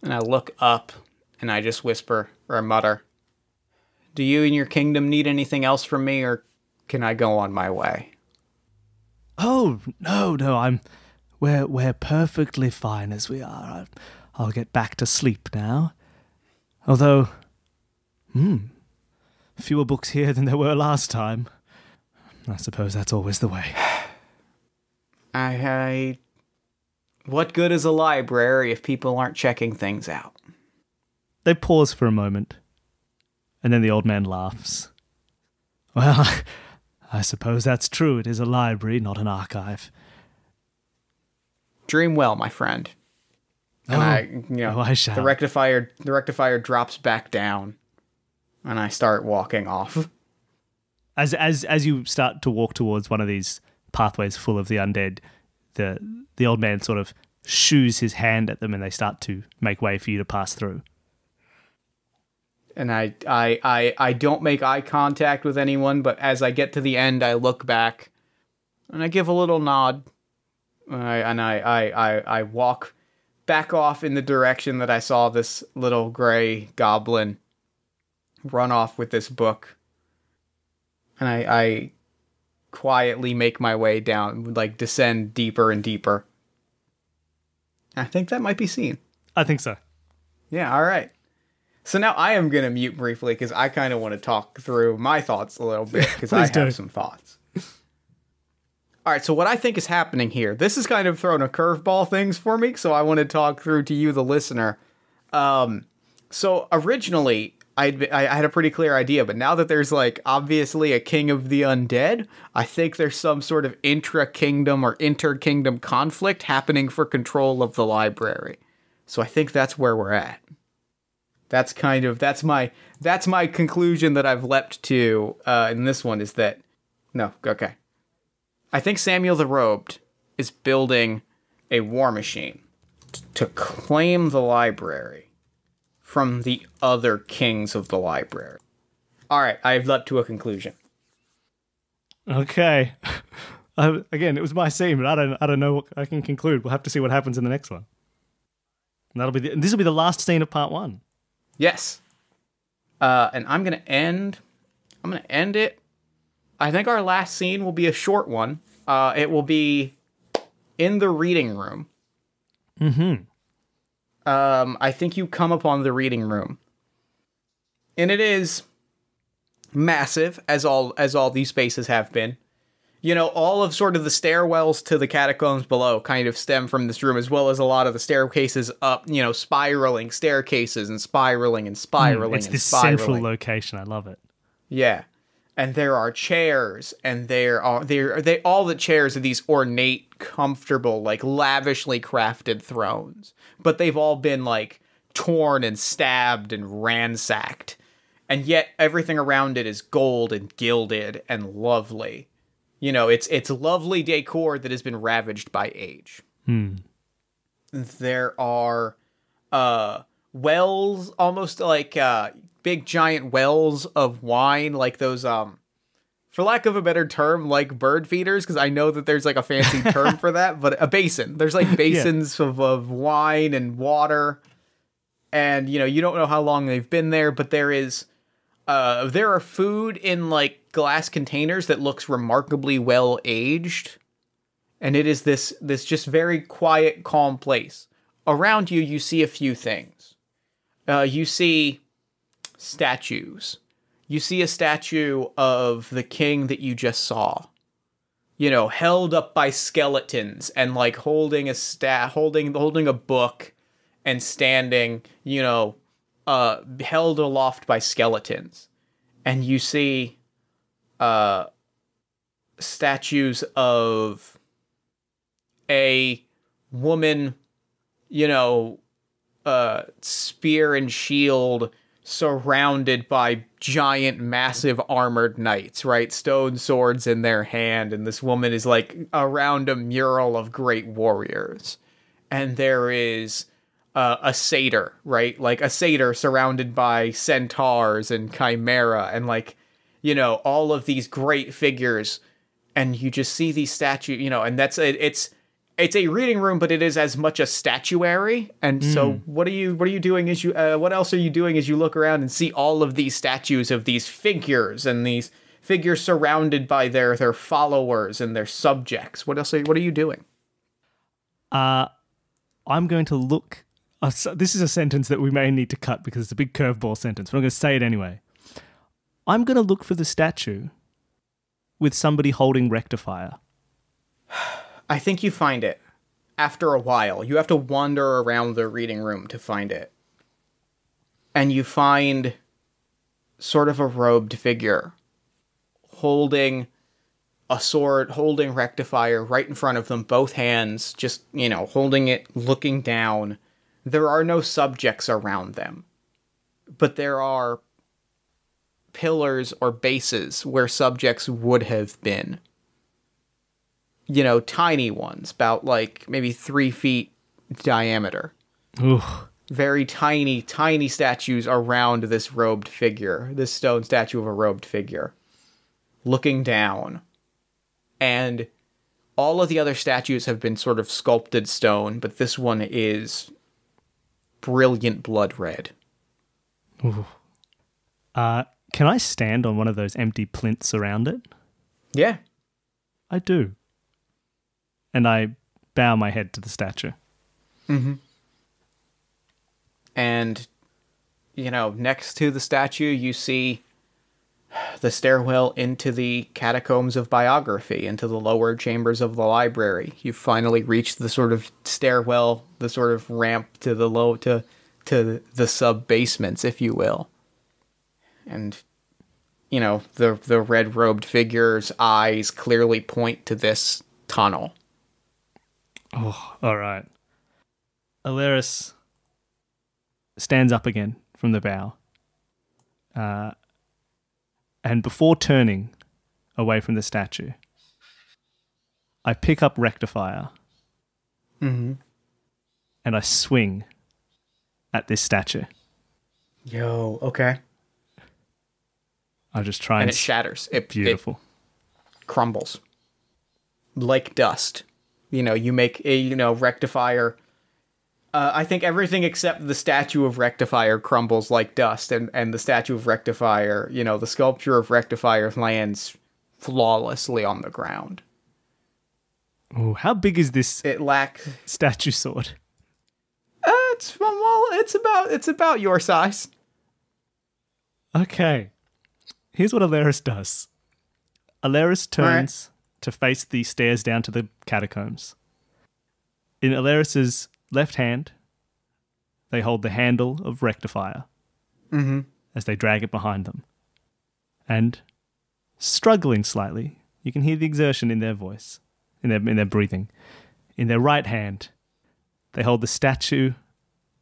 and I look up, and I just whisper or mutter, "Do you and your kingdom need anything else from me, or can I go on my way?" "Oh, no, we're perfectly fine as we are. I'll get back to sleep now. Although, fewer books here than there were last time. I suppose that's always the way." What good is a library if people aren't checking things out? They pause for a moment, and then the old man laughs. "Well, I suppose that's true. It is a library, not an archive." Dream well, my friend. And I shall. The rectifier drops back down, and I start walking off. As you start to walk towards one of these pathways full of the undead, the old man sort of shoos his hand at them, and they start to make way for you to pass through. And I don't make eye contact with anyone, but as I get to the end, I look back, and I give a little nod, and I walk back off in the direction that I saw this little gray goblin run off with this book. And I quietly make my way down, like descend deeper and deeper. I think that might be seen. I think so. Yeah, all right. So now I am going to mute briefly because I kind of want to talk through my thoughts a little bit because I have some thoughts. All right, so what I think is happening here, this is kind of throwing a curveball things for me, so I want to talk through to you, the listener. So originally, I had a pretty clear idea, but now that there's like obviously a king of the undead, I think there's some sort of intra-kingdom or inter-kingdom conflict happening for control of the library. So I think that's where we're at. That's my conclusion that I've leapt to in this one is that, no, okay. I think Samuel the Robed is building a war machine to claim the library from the other kings of the library. All right, I've leapt to a conclusion. Okay. Again, it was my scene, but I don't know what I can conclude. We'll have to see what happens in the next one. And this will be the last scene of part 1. Yes. And I'm gonna end it. I think our last scene will be a short one. It will be in the reading room. Mm-hmm. I think you come upon the reading room. And it is massive, as all these spaces have been. You know, all of sort of the stairwells to the catacombs below kind of stem from this room, as well as a lot of the staircases up, you know, spiraling staircases and spiraling and spiraling it's and this spiraling. Central location. I love it. Yeah. And there are chairs, and all the chairs are these ornate, comfortable, like lavishly crafted thrones. But they've all been like torn and stabbed and ransacked. And yet everything around it is gold and gilded and lovely. You know, it's lovely decor that has been ravaged by age. There are wells, almost like big giant wells of wine, like those, for lack of a better term, like bird feeders, because I know that there's like a fancy term for that, but a basin. There's like basins of wine and water, and, you know, you don't know how long they've been there, but there are food in like glass containers that looks remarkably well aged, and it is this just very quiet, calm place. Around you, you see a few things. You see statues. You see a statue of the king that you just saw, you know, held up by skeletons and like holding a book and standing, you know, held aloft by skeletons. And you see statues of a woman, you know, spear and shield, surrounded by giant, massive armored knights, right? Stone swords in their hand, and this woman is like around a mural of great warriors. And there is a satyr, right? Like a satyr surrounded by centaurs and chimera and like, you know, all of these great figures. And you just see these statues, you know, and that's it's a reading room, but it is as much a statuary. And so what are you doing as you, what else are you doing as you look around and see all of these statues of these figures and these figures surrounded by their followers and their subjects? What are you doing? I'm going to look, this is a sentence that we may need to cut because it's a big curveball sentence, but I'm going to say it anyway. I'm going to look for the statue with somebody holding Rectifier. I think you find it after a while. You have to wander around the reading room to find it. And you find sort of a robed figure holding a sword, holding Rectifier right in front of them, both hands, just, you know, holding it, looking down. There are no subjects around them, but there are pillars or bases where subjects would have been. You know, tiny ones, about like maybe 3 feet diameter. Ooh. Very tiny, tiny statues around this robed figure, this stone statue of a robed figure, looking down. And all of the other statues have been sort of sculpted stone, but this one is brilliant blood red. Ooh. Can I stand on one of those empty plinths around it? Yeah. I do. And I bow my head to the statue. And, next to the statue, you see the stairwell into the catacombs of biography, into the lower chambers of the library. You finally reached the sort of stairwell, the sort of ramp to the sub-basements, if you will. And, the red-robed figure's eyes clearly point to this tunnel. Oh, all right. Alaris stands up again from the bow. And before turning away from the statue, I pick up Rectifier. Mm-hmm. And I swing at this statue. Yo, okay. I just try and it shatters. Beautiful. It crumbles. Like dust. You make a, Rectifier. I think everything except the statue of Rectifier crumbles like dust, and the statue of Rectifier, the sculpture of Rectifier lands flawlessly on the ground. Oh, how big is this It lacks statue sword? It's about your size. Okay. Here's what Alaris does. Alaris turns to face the stairs down to the catacombs. In Alaris's left hand, they hold the handle of Rectifier as they drag it behind them. And, struggling slightly, you can hear the exertion in their voice, in their breathing. In their right hand, they hold the statue.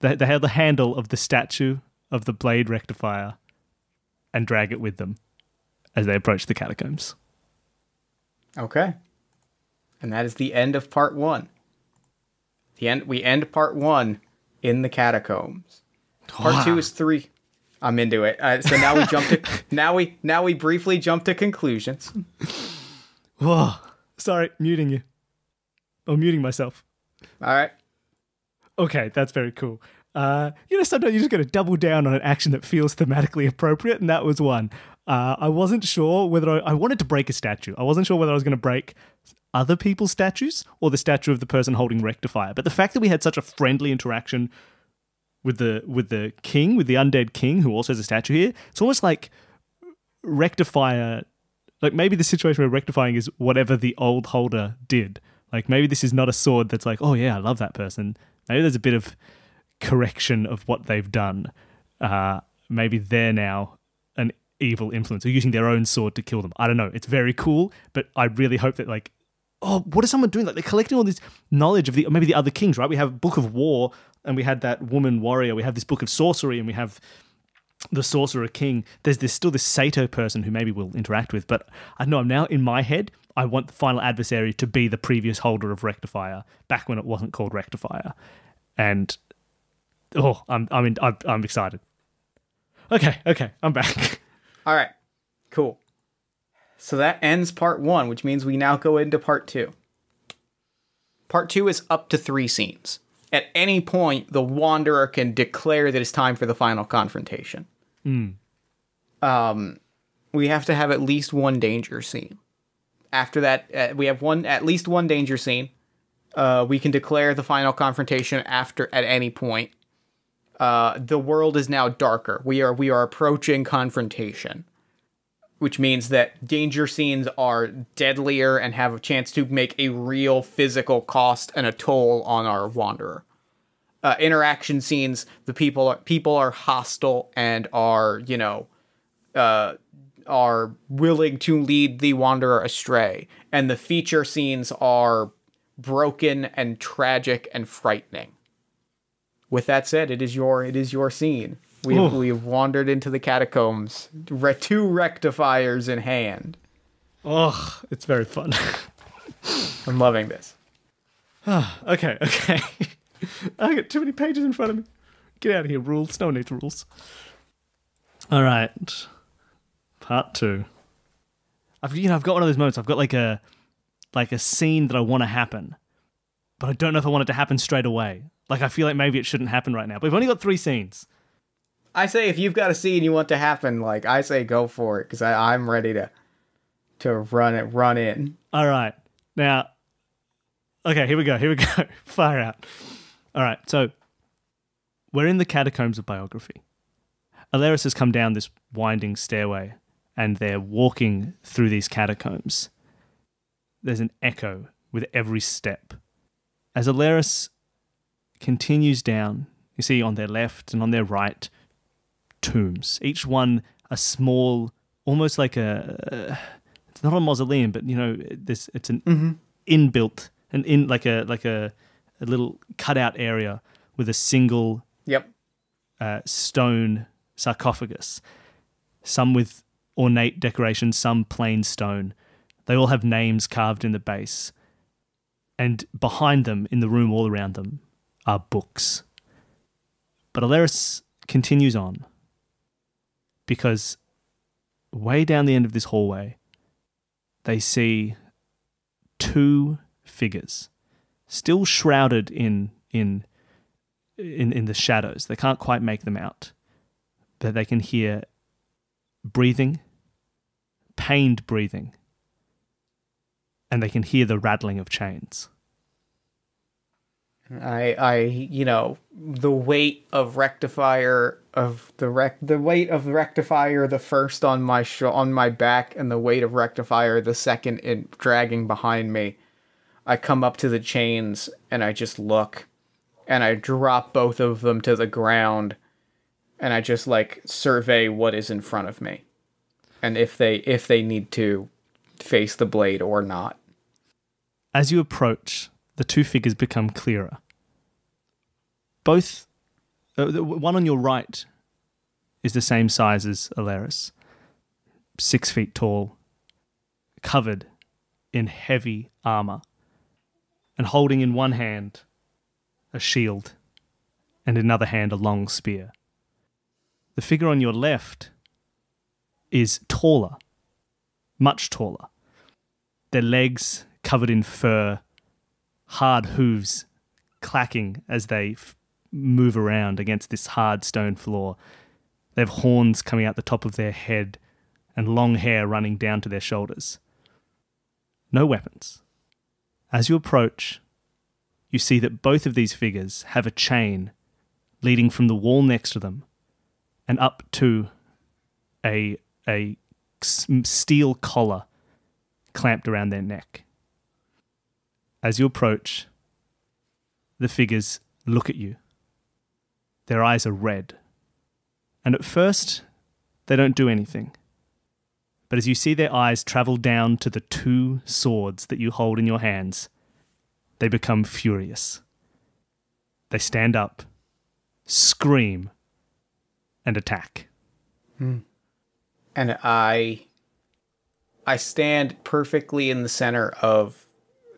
They hold the handle of the statue of the blade Rectifier and drag it with them as they approach the catacombs. Okay. And that is the end of part 1. We end part 1 in the catacombs. Part 2 is 3. I'm into it. So now we jump to now we briefly jump to conclusions. Whoa. Sorry, muting you. Or muting myself. All right. Okay, that's very cool. Sometimes you just got to double down on an action that feels thematically appropriate, and that was one. I wasn't sure whether I wanted to break a statue. I wasn't sure whether I was going to break other people's statues or the statue of the person holding Rectifier. But the fact that we had such a friendly interaction with the king, with the undead king, who also has a statue here, it's almost like Rectifier. Like maybe the situation where rectifying is whatever the old holder did. Like maybe this is not a sword that's like, oh yeah, I love that person. Maybe there's a bit of correction of what they've done. Maybe they're now an evil influence or using their own sword to kill them. I don't know. It's very cool, but I really hope that what is someone doing? Like they're collecting all this knowledge of maybe the other kings, right? We have a book of war and we had that woman warrior. We have this book of sorcery and we have the sorcerer king. There's still this Sato person who maybe we'll interact with, but I know I'm now in my head, I want the final adversary to be the previous holder of Rectifier back when it wasn't called Rectifier. And I'm excited. Okay, I'm back. All right, cool. So that ends part 1, which means we now go into part 2. Part 2 is up to 3 scenes. At any point, the Wanderer can declare that it's time for the final confrontation. We have to have at least one danger scene. After that, we have at least one danger scene. We can declare the final confrontation at any point. The world is now darker. We are approaching confrontation, which means that danger scenes are deadlier and have a chance to make a real physical cost and a toll on our Wanderer. Interaction scenes, the people are hostile and are willing to lead the Wanderer astray, and the feature scenes are broken and tragic and frightening. With that said, it is your scene. We've wandered into the catacombs, 2 rectifiers in hand. Oh, it's very fun. I'm loving this. Okay. I got too many pages in front of me. Get out of here, rules. No one needs rules. All right. Part 2. I've got one of those moments. I've got like a scene that I want to happen, but I don't know if I want it to happen straight away. Like I feel like maybe it shouldn't happen right now. But we've only got 3 scenes. I say if you've got a scene you want to happen, I say go for it, because I'm ready to run in. All right. Now, okay, here we go. Fire out. All right, so we're in the catacombs of biography. Alaris has come down this winding stairway, and they're walking through these catacombs. There's an echo with every step. As Alaris continues down, you see on their left and on their right tombs, each one a small, almost like it's not a mausoleum, but it's an inbuilt, like a little cutout area with a single stone sarcophagus, some with ornate decorations, some plain stone. They all have names carved in the base. And behind them, in the room all around them, are books. But Alaris continues on, because way down the end of this hallway, they see two figures, still shrouded in the shadows. They can't quite make them out, but they can hear breathing, pained breathing, and they can hear the rattling of chains. The weight of Rectifier the first on my back, and the weight of Rectifier the second in dragging behind me. I come up to the chains and I just look, and I drop both of them to the ground, and I just survey what is in front of me, and if they need to face the blade or not. As you approach, the two figures become clearer. Both, the one on your right is the same size as Alaris, 6 feet tall, covered in heavy armor, and holding in one hand a shield, and in another hand a long spear. The figure on your left is taller, much taller. Their legs covered in fur, hard hooves clacking as they move around against this hard stone floor. They have horns coming out the top of their head and long hair running down to their shoulders. No weapons. As you approach, you see that both of these figures have a chain leading from the wall next to them and up to a steel collar clamped around their neck. As you approach, the figures look at you. Their eyes are red. And at first, they don't do anything. But as you see their eyes travel down to the two swords that you hold in your hands, they become furious. They stand up, scream, and attack. And I stand perfectly in the center of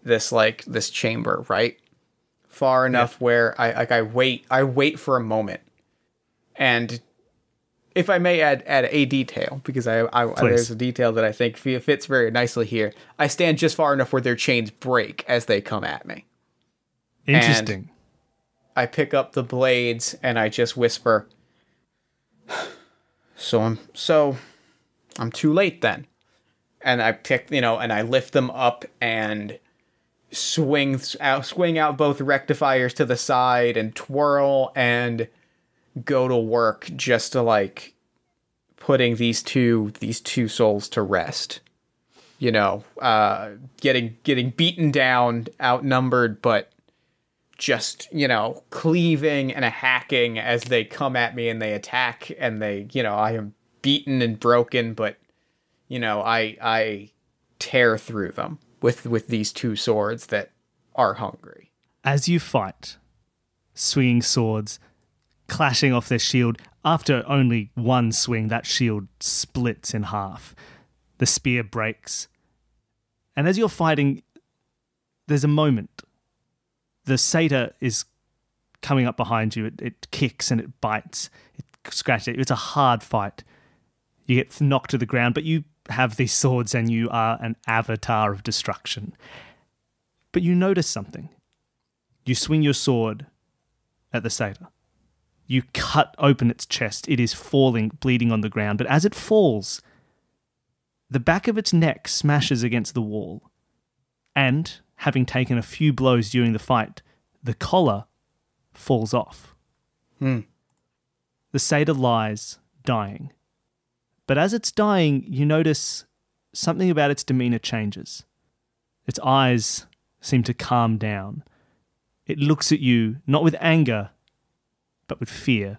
this chamber, right? Far enough where I wait for a moment. And if I may add a detail, because there's a detail that I think fits very nicely here. I stand just far enough where their chains break as they come at me. Interesting. And I pick up the blades and I just whisper, So I'm too late then. And I and I lift them up and swing out both rectifiers to the side and twirl and go to work just to putting these two souls to rest. Getting beaten down, outnumbered, but just, cleaving and hacking as they come at me and they attack, and I am beaten and broken, but I tear through them with these two swords that are hungry. As you fight, swinging swords, clashing off their shield, after only one swing, that shield splits in half. The spear breaks. And as you're fighting, there's a moment. The satyr is coming up behind you. It kicks and it bites. It scratches. It's a hard fight. You get knocked to the ground, but you have these swords and you are an avatar of destruction. But you notice something. You swing your sword at the satyr. You cut open its chest. It is falling, bleeding on the ground. But as it falls, the back of its neck smashes against the wall. And, having taken a few blows during the fight, the collar falls off. The satyr lies, dying. But as it's dying, you notice something about its demeanor changes. Its eyes seem to calm down. It looks at you, not with anger, but with fear.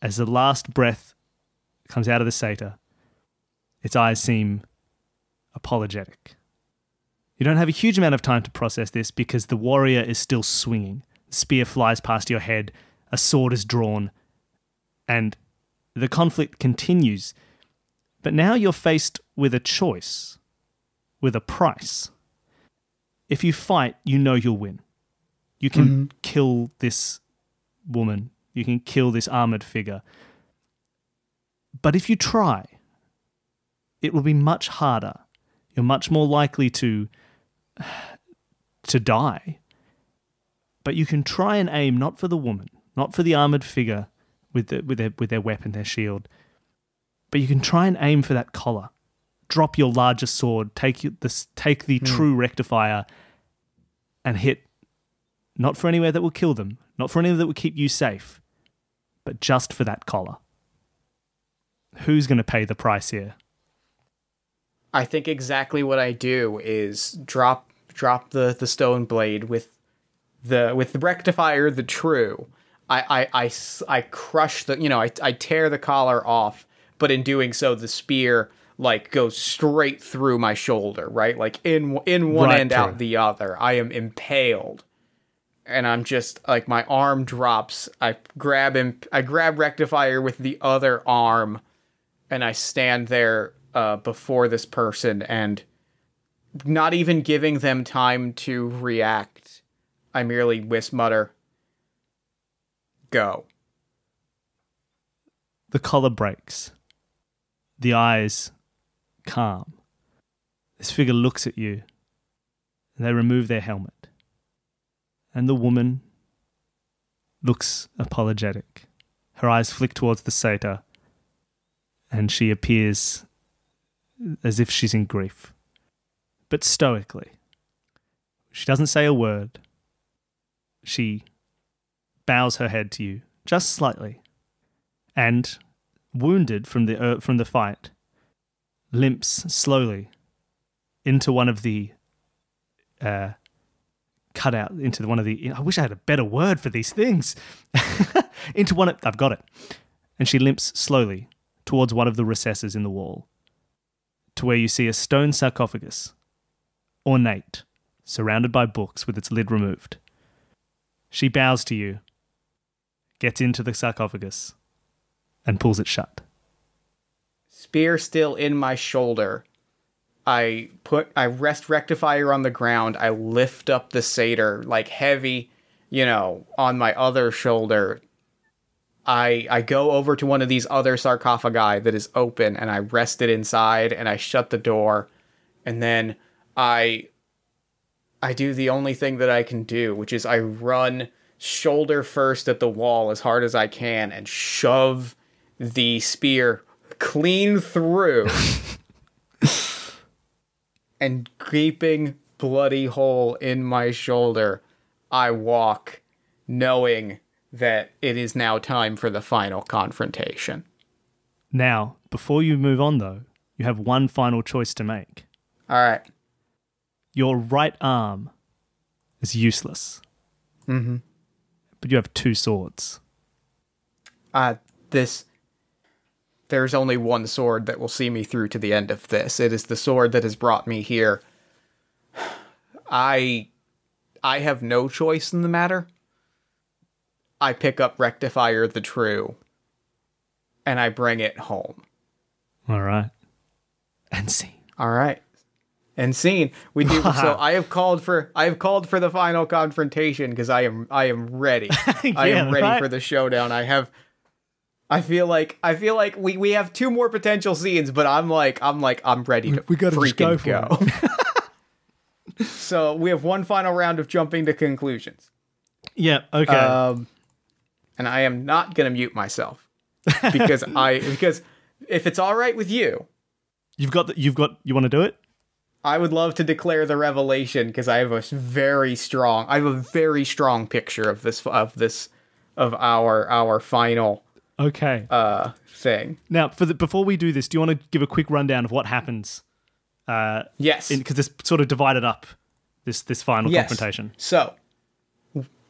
As the last breath comes out of the satyr, its eyes seem apologetic. You don't have a huge amount of time to process this because the warrior is still swinging. The spear flies past your head, a sword is drawn, and the conflict continues. But now you're faced with a choice, with a price. If you fight, you know you'll win. You can kill this woman. You can kill this armored figure. But if you try, it will be much harder. You're much more likely to die. But you can try and aim not for the woman, not for the armored figure with their weapon, their shield, but you can try and aim for that collar. Drop your larger sword, take the true rectifier, and hit not for anywhere that will kill them, not for anywhere that will keep you safe, but just for that collar. Who's going to pay the price here? I think exactly what I do is drop the stone blade with the rectifier, the true. I crush the, I tear the collar off, but in doing so, the spear goes straight through my shoulder, right? Like in one end, out the other. I am impaled, and I'm just my arm drops. I grab rectifier with the other arm, and I stand there before this person, and not even giving them time to react, I merely mutter, "Go." The collar breaks. The eyes calm. This figure looks at you, and they remove their helmet. And the woman looks apologetic. Her eyes flick towards the satyr, and she appears as if she's in grief, but stoically. She doesn't say a word. She bows her head to you, just slightly, and, wounded from the fight, limps slowly into one of the I wish I had a better word for these things. I've got it. And she limps slowly towards one of the recesses in the wall, to where you see a stone sarcophagus, ornate, surrounded by books with its lid removed. She bows to you, gets into the sarcophagus, and pulls it shut. Spear still in my shoulder. I rest rectifier on the ground. I lift up the satyr, heavy, on my other shoulder. I go over to one of these other sarcophagi that is open, and I rest it inside, and I shut the door, and then I do the only thing that I can do, which is I run shoulder first at the wall as hard as I can and shove the spear clean through and gaping bloody hole in my shoulder. I walk, knowing that it is now time for the final confrontation. Now, before you move on though, you have one final choice to make. All right. Your right arm is useless. Mm-hmm. But you have two swords. There's only one sword that will see me through to the end of this. It is the sword that has brought me here. I have no choice in the matter. I pick up Rectifier the True, and I bring it home. All right. And scene. All right. And scene. We do. So I have called for the final confrontation because I am ready. Yeah, I am ready right? for the showdown. I feel like we have two more potential scenes, but I'm ready to freaking go. So we have one final round of jumping to conclusions. Yeah, okay. And I am not gonna mute myself because if it's all right with you, you want to do it? I would love to declare the revelation because I have a very strong picture of our final thing. Now, before we do this, do you want to give a quick rundown of what happens? Yes, because this sort of divided up this final confrontation. So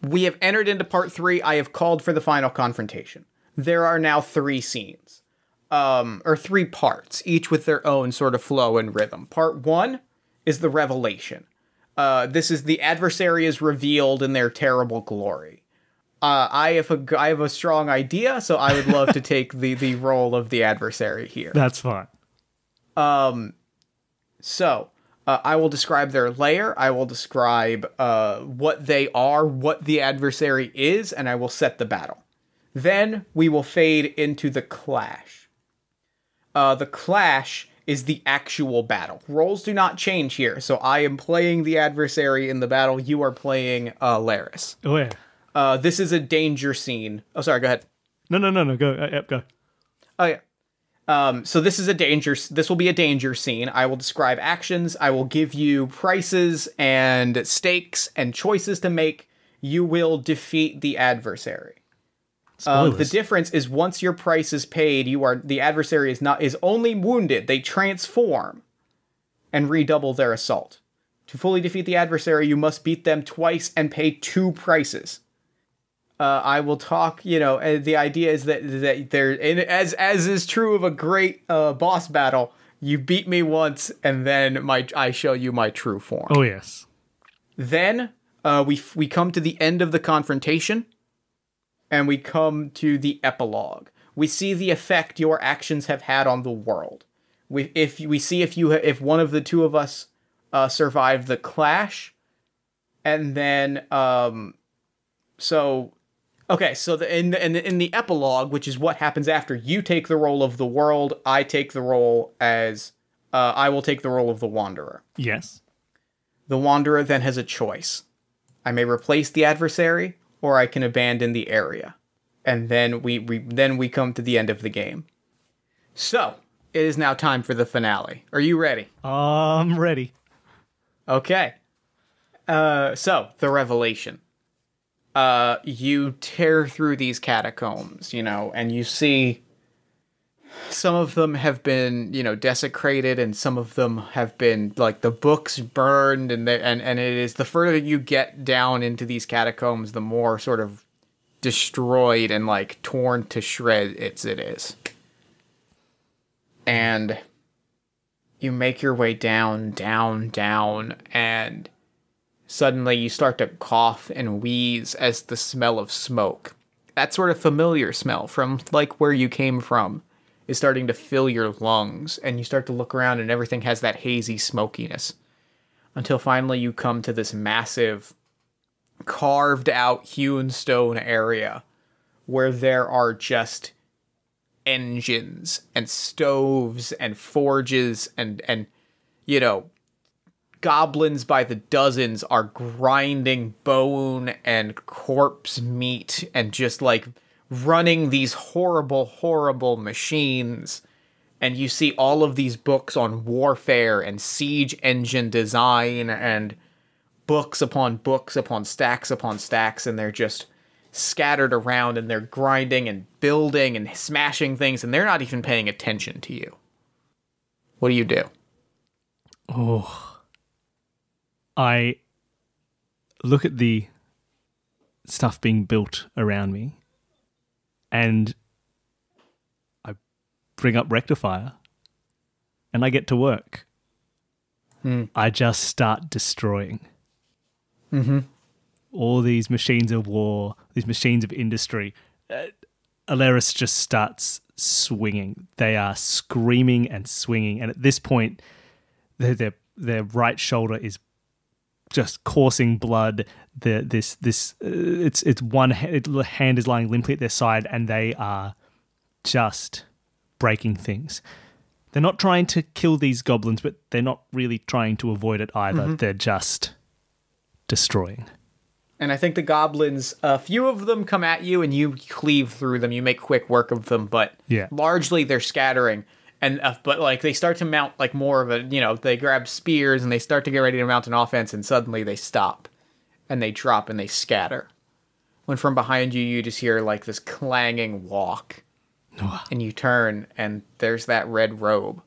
we have entered into part 3. I have called for the final confrontation. There are now 3 scenes. Or 3 parts, each with their own sort of flow and rhythm. Part 1 is the revelation. This is the adversary is revealed in their terrible glory. I have a strong idea, so I would love to take the role of the adversary here. That's fine. So I will describe their lair. I will describe what they are, what the adversary is, and I will set the battle. Then we will fade into the clash. The clash is the actual battle. Roles do not change here, so I am playing the adversary in the battle. You are playing Laris. Oh, yeah. This is a danger scene. Oh, sorry, go ahead. No, go. Go. Oh, yeah. So this will be a danger scene. I will describe actions. I will give you prices and stakes and choices to make. You will defeat the adversary. The difference is once your price is paid, the adversary is only wounded. They transform and redouble their assault. To fully defeat the adversary, you must beat them twice and pay 2 prices. I will talk. The idea is that there, as is true of a great boss battle, you beat me once, and then I show you my true form. Oh yes. Then we come to the end of the confrontation. And we come to the epilogue. We see the effect your actions have had on the world. If one of the 2 of us survive the clash, and then in the epilogue, which is what happens after you take the role of the world, I will take the role of the Wanderer. Yes. The Wanderer then has a choice. I may replace the adversary, or I can abandon the area. And then we come to the end of the game. So, it is now time for the finale. Are you ready? I'm ready. Okay. So, the revelation. You tear through these catacombs, and you see some of them have been, desecrated, and some of them have been, like, the books burned, and it is the further you get down into these catacombs, the more sort of destroyed and, like, torn to shreds it is. And you make your way down, and suddenly you start to cough and wheeze as the smell of smoke, that sort of familiar smell from, like, where you came from, is starting to fill your lungs, and you start to look around and everything has that hazy smokiness. Until finally you come to this massive, carved out, hewn stone area where there are just engines and stoves and forges and goblins by the dozens are grinding bone and corpse meat and just, like, running these horrible machines. And you see all of these books on warfare and siege engine design and books upon stacks upon stacks, and they're just scattered around, and they're grinding and building and smashing things, and they're not even paying attention to you. What do you do? Oh. I look at the stuff being built around me, and I bring up Rectifier, and I get to work. I just start destroying. Mm-hmm. All these machines of war, these machines of industry. Alaris just starts swinging. They are screaming and swinging, and at this point, their right shoulder is just coursing blood. It's one hand is lying limply at their side, and they are just breaking things. They're not trying to kill these goblins, but they're not really trying to avoid it either. Mm-hmm. They're just destroying. And I think the goblins, a few of them come at you and you cleave through them. You make quick work of them, but largely they're scattering. And but like they start to mount like more of a, they grab spears and they start to get ready to mount an offense, and suddenly they stop and they drop and they scatter. When from behind you, you just hear like this clanging walk, and you turn and there's that red robe,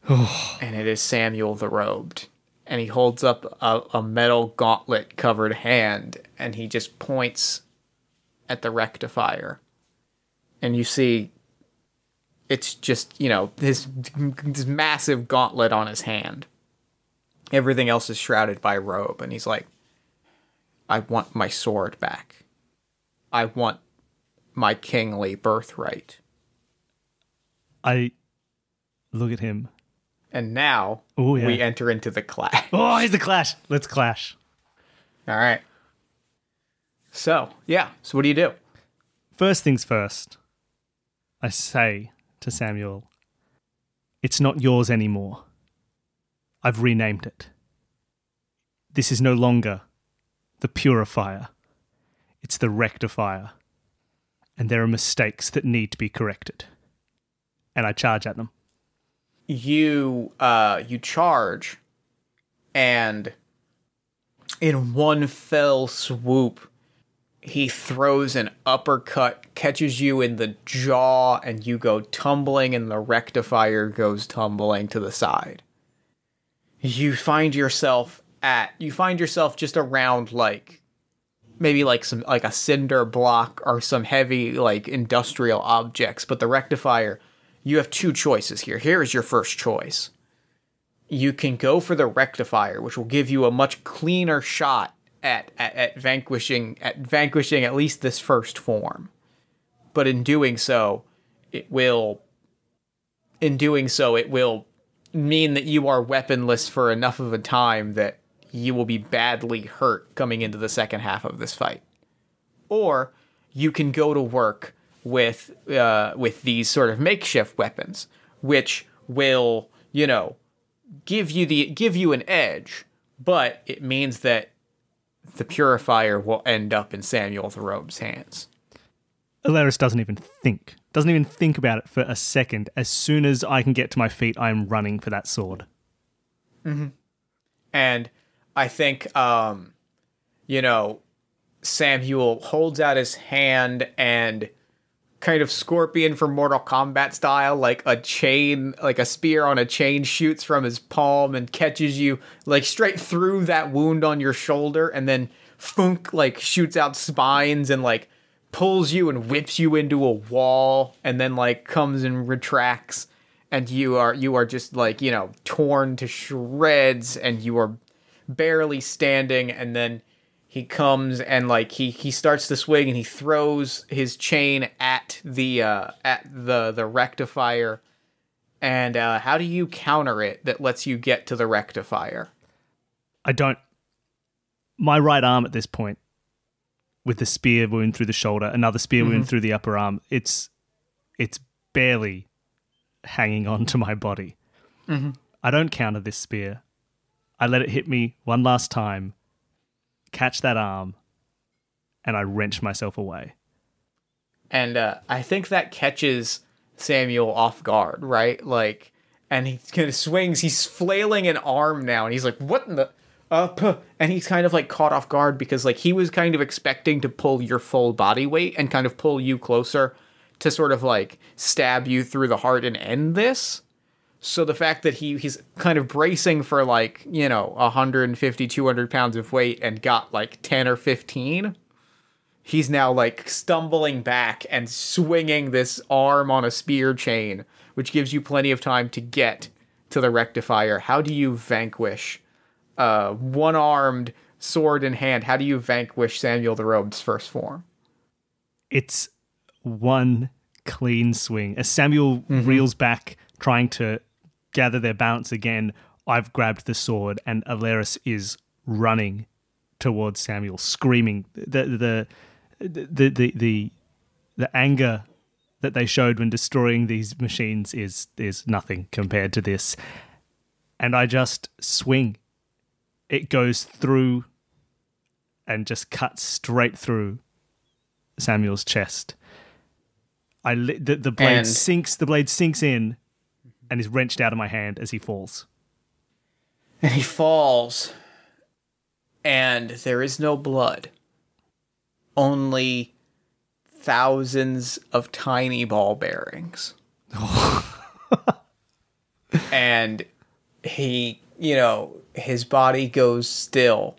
and it is Samuel the Robed, and he holds up a metal gauntlet covered hand, and he just points at the Rectifier, and you see it's just, this massive gauntlet on his hand. Everything else is shrouded by robe, and he's like, I want my sword back. I want my kingly birthright. I look at him. And now we enter into the clash. Oh, here's the clash. Let's clash. All right. So what do you do? First things first, I say to Samuel, it's not yours anymore. I've renamed it. This is no longer the Purifier. It's the Rectifier. And there are mistakes that need to be corrected. And I charge at them. You charge, and in one fell swoop, he throws an uppercut, catches you in the jaw, and you go tumbling, and the Rectifier goes tumbling to the side. You find yourself just around maybe a cinder block or some heavy industrial objects, but the Rectifier, you have two choices here. Here is your first choice. You can go for the Rectifier, which will give you a much cleaner shot at vanquishing at least this first form. But in doing so, it will mean that you are weaponless for enough of a time that you will be badly hurt coming into the second half of this fight. Or you can go to work with these sort of makeshift weapons, which will, give you an edge, but it means that the Purifier will end up in Samuel the Robe's hands. Alaris doesn't even think about it for a second. As soon as I can get to my feet, I'm running for that sword. Mm-hmm. And I think, Samuel holds out his hand and kind of Scorpion from Mortal Kombat style, like a spear on a chain shoots from his palm and catches you straight through that wound on your shoulder, and then funk shoots out spines and pulls you and whips you into a wall, and then comes and retracts, and you are just torn to shreds, and you are barely standing, and then he comes and he starts to swing, and he throws his chain at the Rectifier. And how do you counter it that lets you get to the Rectifier? I don't. My right arm at this point, with the spear wound through the shoulder, another spear wound through the upper arm, it's barely hanging on to my body. Mm-hmm. I don't counter this spear. I let it hit me one last time, catch that arm, and I wrench myself away. And I think that catches Samuel off guard, right? And he kind of swings, he's flailing an arm now, and he's like, what in the... and he's kind of caught off guard because he was kind of expecting to pull your full body weight and kind of pull you closer to sort of stab you through the heart and end this. So the fact that he's kind of bracing for 150, 200 pounds of weight and got 10 or 15, he's now stumbling back and swinging this arm on a spear chain, which gives you plenty of time to get to the Rectifier. How do you vanquish one-armed, sword in hand? How do you vanquish Samuel the Robe's first form? It's one clean swing. As Samuel reels back, trying to gather their balance again, I've grabbed the sword, and Alaris is running towards Samuel, screaming. The anger that they showed when destroying these machines is nothing compared to this. And I just swing. It goes through and just cuts straight through Samuel's chest. The blade sinks. The blade sinks in, and is wrenched out of my hand as he falls. And he falls, and there is no blood. Only thousands of tiny ball bearings. And he, his body goes still.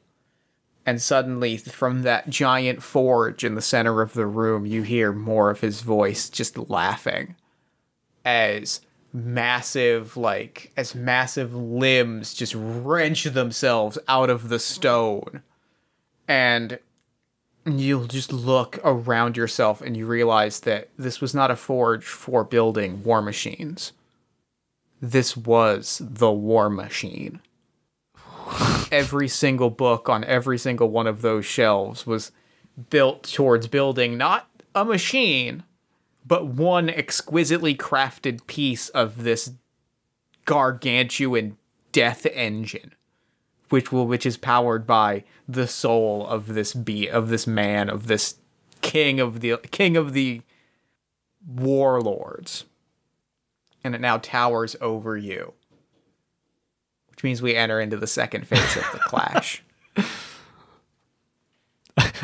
And suddenly, from that giant forge in the center of the room, you hear more of his voice just laughing as massive limbs just wrench themselves out of the stone. And you'll just look around yourself and you realize that this was not a forge for building war machines. This was the war machine. Every single book on every single one of those shelves was built towards building not a machine, but one exquisitely crafted piece of this gargantuan death engine, which is powered by the soul of this man, of this king of the warlords. And it now towers over you. Which means we enter into the second phase of the clash.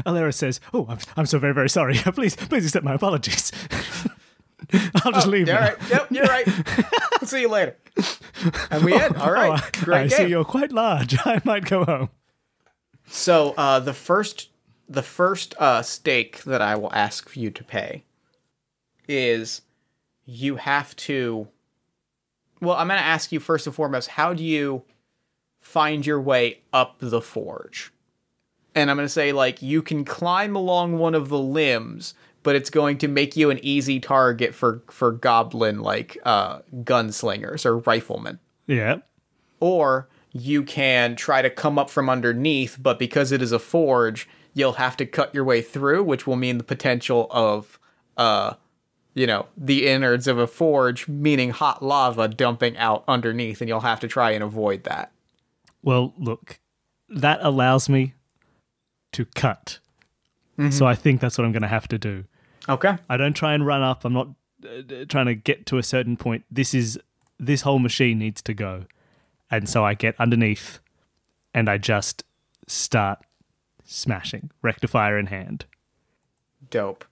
Alera says, "Oh, I'm so very, very sorry. Please accept my apologies. I'll just leave now." All right. Yep, you're right. I'll see you later. And we end. All right. Great I game. see you're quite large. I might go home. So the first stake that I will ask you to pay is you have to... Well, I'm going to ask you first and foremost, how do you find your way up the forge? And I'm going to say, you can climb along one of the limbs, but it's going to make you an easy target for goblin, gunslingers or riflemen. Yeah. Or you can try to come up from underneath, but because it is a forge, you'll have to cut your way through, which will mean the potential of... the innards of a forge, meaning hot lava dumping out underneath, and you'll have to try and avoid that. Well, look, that allows me to cut. Mm-hmm. So I think that's what I'm going to have to do. Okay. I don't try and run up. I'm not trying to get to a certain point. This whole machine needs to go. And so I get underneath, and I just start smashing, Rectifier in hand. Dope.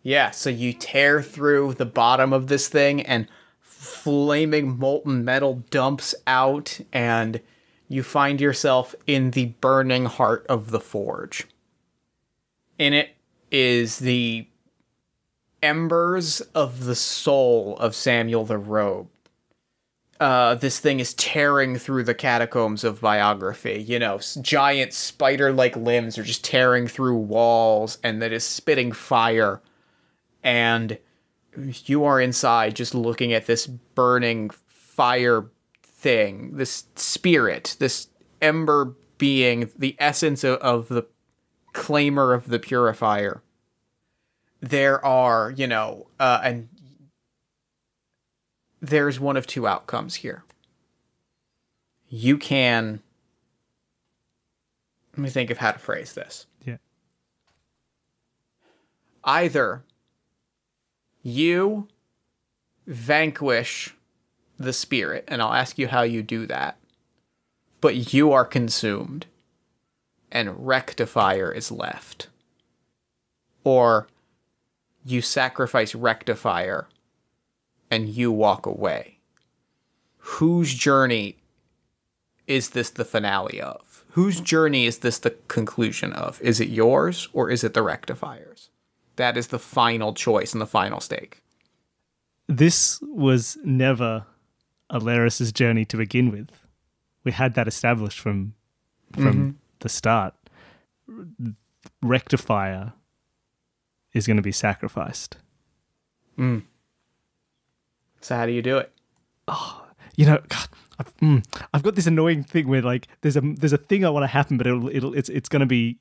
Yeah, so you tear through the bottom of this thing and flaming molten metal dumps out and you find yourself in the burning heart of the forge. In it is the embers of the soul of Samuel the Robe. This thing is tearing through the catacombs of biography. Giant spider-like limbs are just tearing through walls and that is spitting fire. And you are inside just looking at this burning fire thing, this spirit, this ember being, the essence of the claimer of the purifier. There are, and there's one of two outcomes here. You can... Let me think of how to phrase this. Yeah. Either... you vanquish the spirit, and I'll ask you how you do that, but you are consumed, and Rectifier is left. Or you sacrifice Rectifier, and you walk away. Whose journey is this the finale of? Whose journey is this the conclusion of? Is it yours, or is it the Rectifier's? That is the final choice and the final stake. This was never Alera's journey to begin with. We had that established from the start. Rectifier is going to be sacrificed. Mm. So how do you do it? Oh, God, I've got this annoying thing where there's a thing I want to happen, but it's going to be.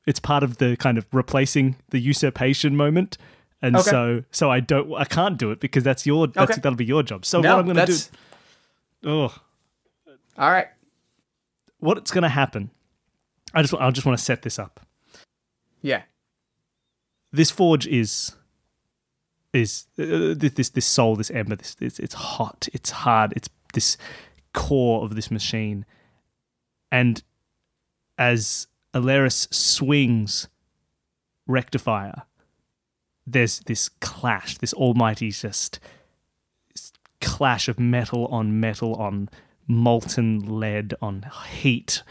It's part of the kind of replacing the usurpation moment, and okay. so I can't do it because that'll be your job. So no, what I'm going to do? Oh, all right. What's going to happen? I just want to set this up. Yeah. This forge is is this soul, this ember. It's hot. It's hard. It's this core of this machine. And as Alaris swings Rectifier, there's this clash, this almighty just clash of metal on molten lead, on heat,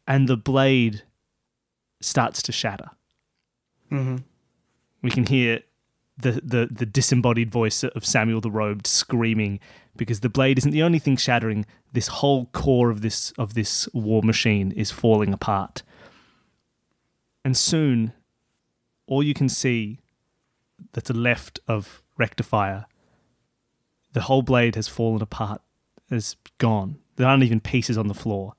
and the blade starts to shatter. Mm-hmm. We can hear the disembodied voice of Samuel the Robed screaming, because the blade isn't the only thing shattering. This whole core of this war machine is falling apart. And soon, all you can see that's left of Rectifier, the whole blade has fallen apart, has gone. There aren't even pieces on the floor.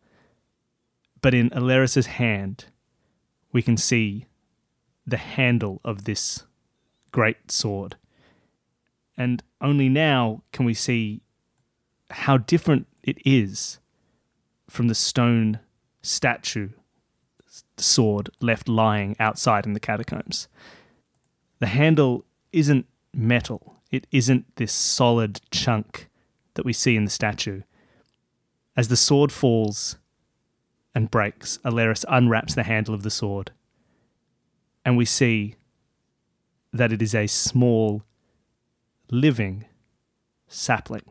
But in Alaris's hand, we can see the handle of this great sword. And only now can we see how different it is from the stone statue sword left lying outside in the catacombs. The handle isn't metal. It isn't this solid chunk that we see in the statue. As the sword falls and breaks, Alaris unwraps the handle of the sword, and we see that it is a small, living sapling,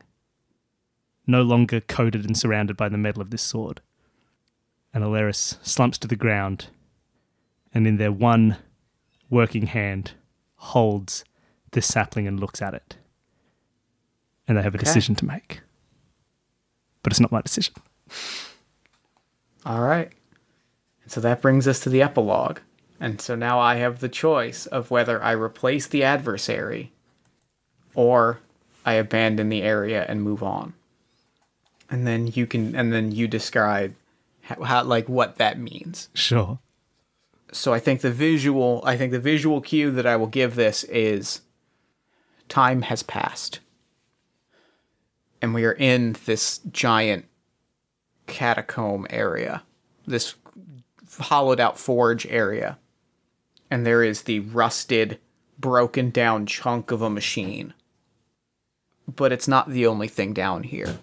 no longer coated and surrounded by the metal of this sword. And Alaris slumps to the ground, and in their one working hand holds this sapling and looks at it. And they have a decision to make. But it's not my decision. All right. And so that brings us to the epilogue. And so now I have the choice of whether I replace the adversary or I abandon the area and move on. And then you describe how like what that means. Sure. So I think the visual cue that I will give this is time has passed. And we are in this giant catacomb area, this hollowed out forge area. And there is the rusted, broken down chunk of a machine. But it's not the only thing down here.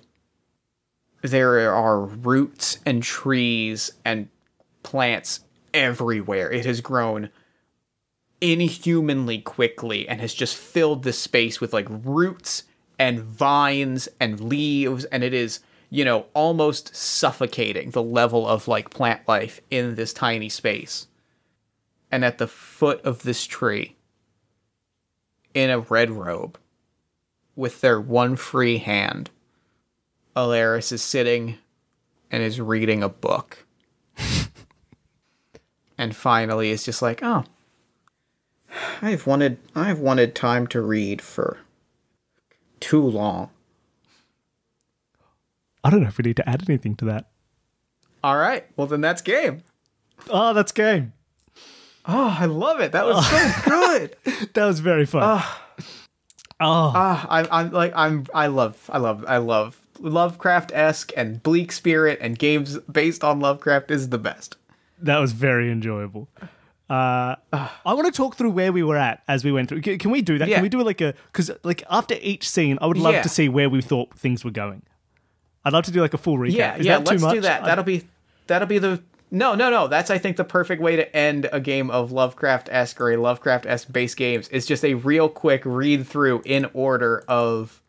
There are roots and trees and plants everywhere. It has grown inhumanly quickly and has just filled the space with like roots and vines and leaves, and it is, almost suffocating the level of like plant life in this tiny space. And at the foot of this tree, in a red robe, with their one free hand, Alaris is sitting and is reading a book. And finally is just like, oh, I've wanted time to read for too long. I don't know if we need to add anything to that. All right. Well, then that's game. Oh, that's game. Oh, I love it. That was so good. That was very fun. I love Lovecraft-esque and Bleak spirit, and games based on Lovecraft is the best. That was very enjoyable. I want to talk through where we were at as we went through. Can we do that? Yeah. Can we do because after each scene, I would love to see where we thought things were going. I'd love to do like a full recap. Yeah, Is that too let's much? do that. That'll be the no. That's I think the perfect way to end a game of Lovecraft-esque or a Lovecraft-esque based games is just a real quick read through in order of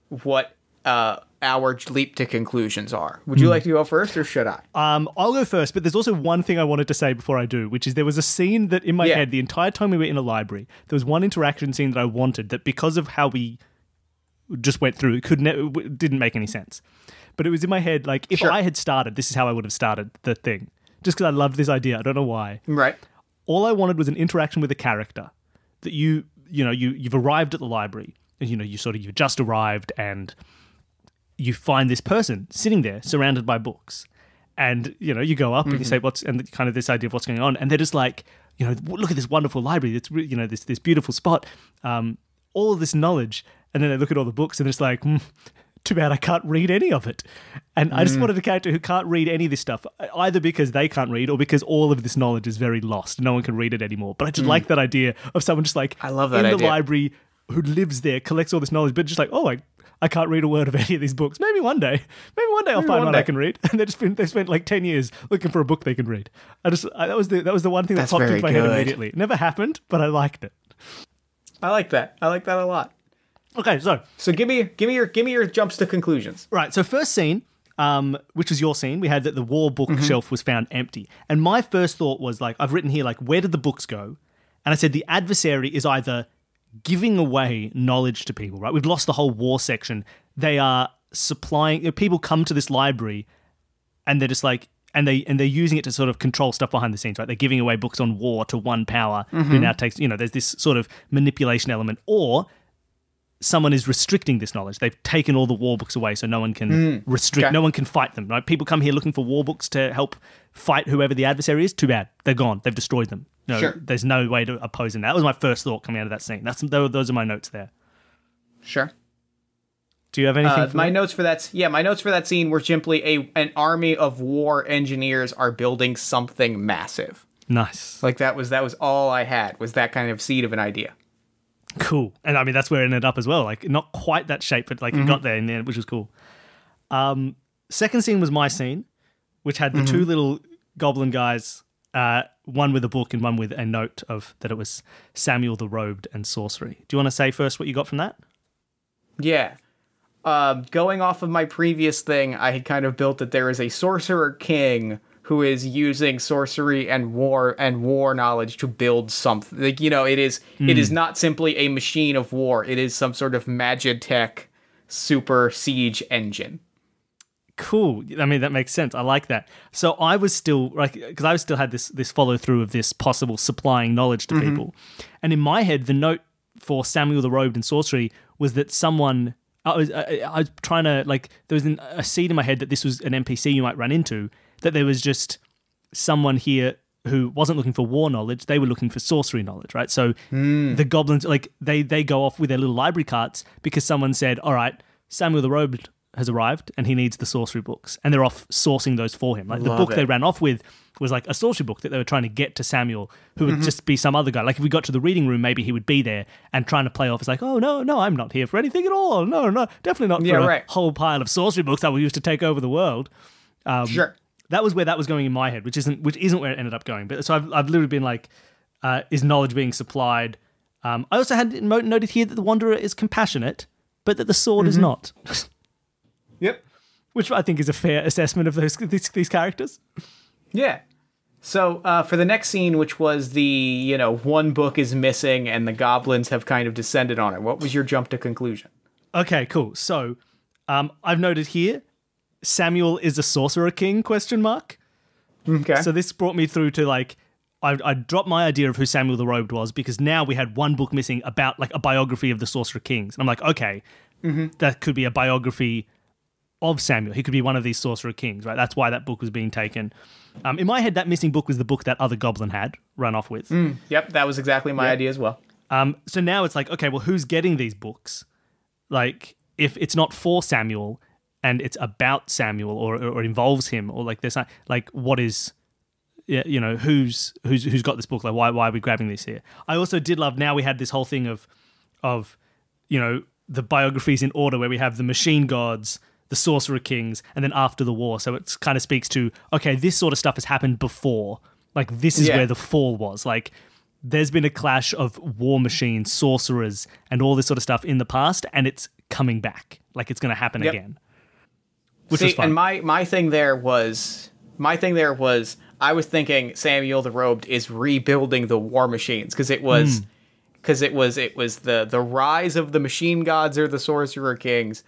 what our leap to conclusions are. Would you like to go first, or should I? I'll go first, but there's also one thing I wanted to say before I do, which is there was a scene that in my head, the entire time we were in a library, there was one interaction scene that I wanted that because of how we just went through, it didn't make any sense. But it was in my head, like, if I had started, this is how I would have started the thing. Just because I loved this idea. I don't know why. Right. All I wanted was an interaction with a character that you've arrived at the library, and you've just arrived and you find this person sitting there surrounded by books, and you go up and you say and kind of this idea of what's going on, and they're just like, look at this wonderful library, it's this beautiful spot, all of this knowledge, and then they look at all the books and it's like, too bad I can't read any of it. And I just wanted a character who can't read any of this stuff, either because they can't read or because all of this knowledge is very lost. No one can read it anymore. But I just like that idea of someone just like I love that in idea. the library who lives there, collects all this knowledge, but just like, oh, I can't read a word of any of these books. Maybe one day I'll find one I can read. And they spent like 10 years looking for a book they can read. That was the one thing that popped into my head immediately. It never happened, but I liked it. I like that. I like that a lot. Okay, so give me your jumps to conclusions. Right. So first scene, which was your scene, we had that the war bookshelf was found empty, and my first thought was like, I've written here like, where did the books go? And I said the adversary is either giving away knowledge to people. Right. We've lost the whole war section. They are supplying. People come to this library, and they're just like. And they're using it to sort of control stuff behind the scenes, right? They're giving away books on war to one power who now takes, there's this sort of manipulation element. Or someone is restricting this knowledge. They've taken all the war books away so no one can restrict, no one can fight them, right? People come here looking for war books to help fight whoever the adversary is. Too bad. They're gone. They've destroyed them. There's no way to oppose them. That was my first thought coming out of that scene. Those are my notes there. Sure. Do you have anything? My notes for that scene were simply an army of war engineers are building something massive. Nice. Like that was all I had, was that kind of seed of an idea. Cool. And I mean, that's where it ended up as well. Like not quite that shape, but like it got there in the end, which was cool. Second scene was my scene, which had the two little goblin guys, one with a book and one with a note of that it was Samuel the Robed and Sorcery. Do you want to say first what you got from that? Yeah. Going off of my previous thing, I had kind of built that there is a sorcerer king who is using sorcery and war knowledge to build something. Like, it is not simply a machine of war. It is some sort of magitech super siege engine. Cool. I mean, that makes sense. I like that. So I was still, because I still had this follow through of this possible supplying knowledge to people. And in my head, the note for Samuel the Robed and Sorcery was that someone... I was trying to, there was a seed in my head that this was an NPC you might run into, that there was just someone here who wasn't looking for war knowledge, they were looking for sorcery knowledge, right? So the goblins, they go off with their little library carts because someone said, all right, Samuel the Robed has arrived and he needs the sorcery books. And they're off sourcing those for him. Like the book they ran off with was like a sorcery book that they were trying to get to Samuel, who would just be some other guy. Like if we got to the reading room, maybe he would be there and trying to play off as like, oh, no, I'm not here for anything at all. No, definitely not for a whole pile of sorcery books that will use to take over the world. Sure. That was where that was going in my head, which isn't where it ended up going. But so I've literally been like, is knowledge being supplied? I also had noted here that the Wanderer is compassionate, but that the sword is not. Yep. Which I think is a fair assessment of these characters. Yeah. So for the next scene, which was the, one book is missing and the goblins have kind of descended on it, what was your jump to conclusion? Okay, cool. So I've noted here, Samuel is a sorcerer king, ? Okay. So this brought me through to I dropped my idea of who Samuel the Robed was because now we had one book missing about a biography of the sorcerer kings. And I'm like, okay, that could be a biography of Samuel. He could be one of these sorcerer kings, right? That's why that book was being taken. In my head, that missing book was the book that other goblin had run off with. Yep, that was exactly my idea as well. So now it's like, okay, well, who's getting these books? Like, if it's not for Samuel and it's about Samuel or involves him, or there's not, what is, who's got this book? Like, why are we grabbing this here? I also did love, now we had this whole thing of the biographies in order where we have the machine gods, the sorcerer kings, and then after the war. So it kind of speaks to, okay, this sort of stuff has happened before. This is where the fall was. There's been a clash of war machines, sorcerers, and all this sort of stuff in the past, and it's coming back. It's going to happen again. Which was fun. And my thing there was, I was thinking Samuel the Robed is rebuilding the war machines, because it was the rise of the machine gods or the sorcerer kings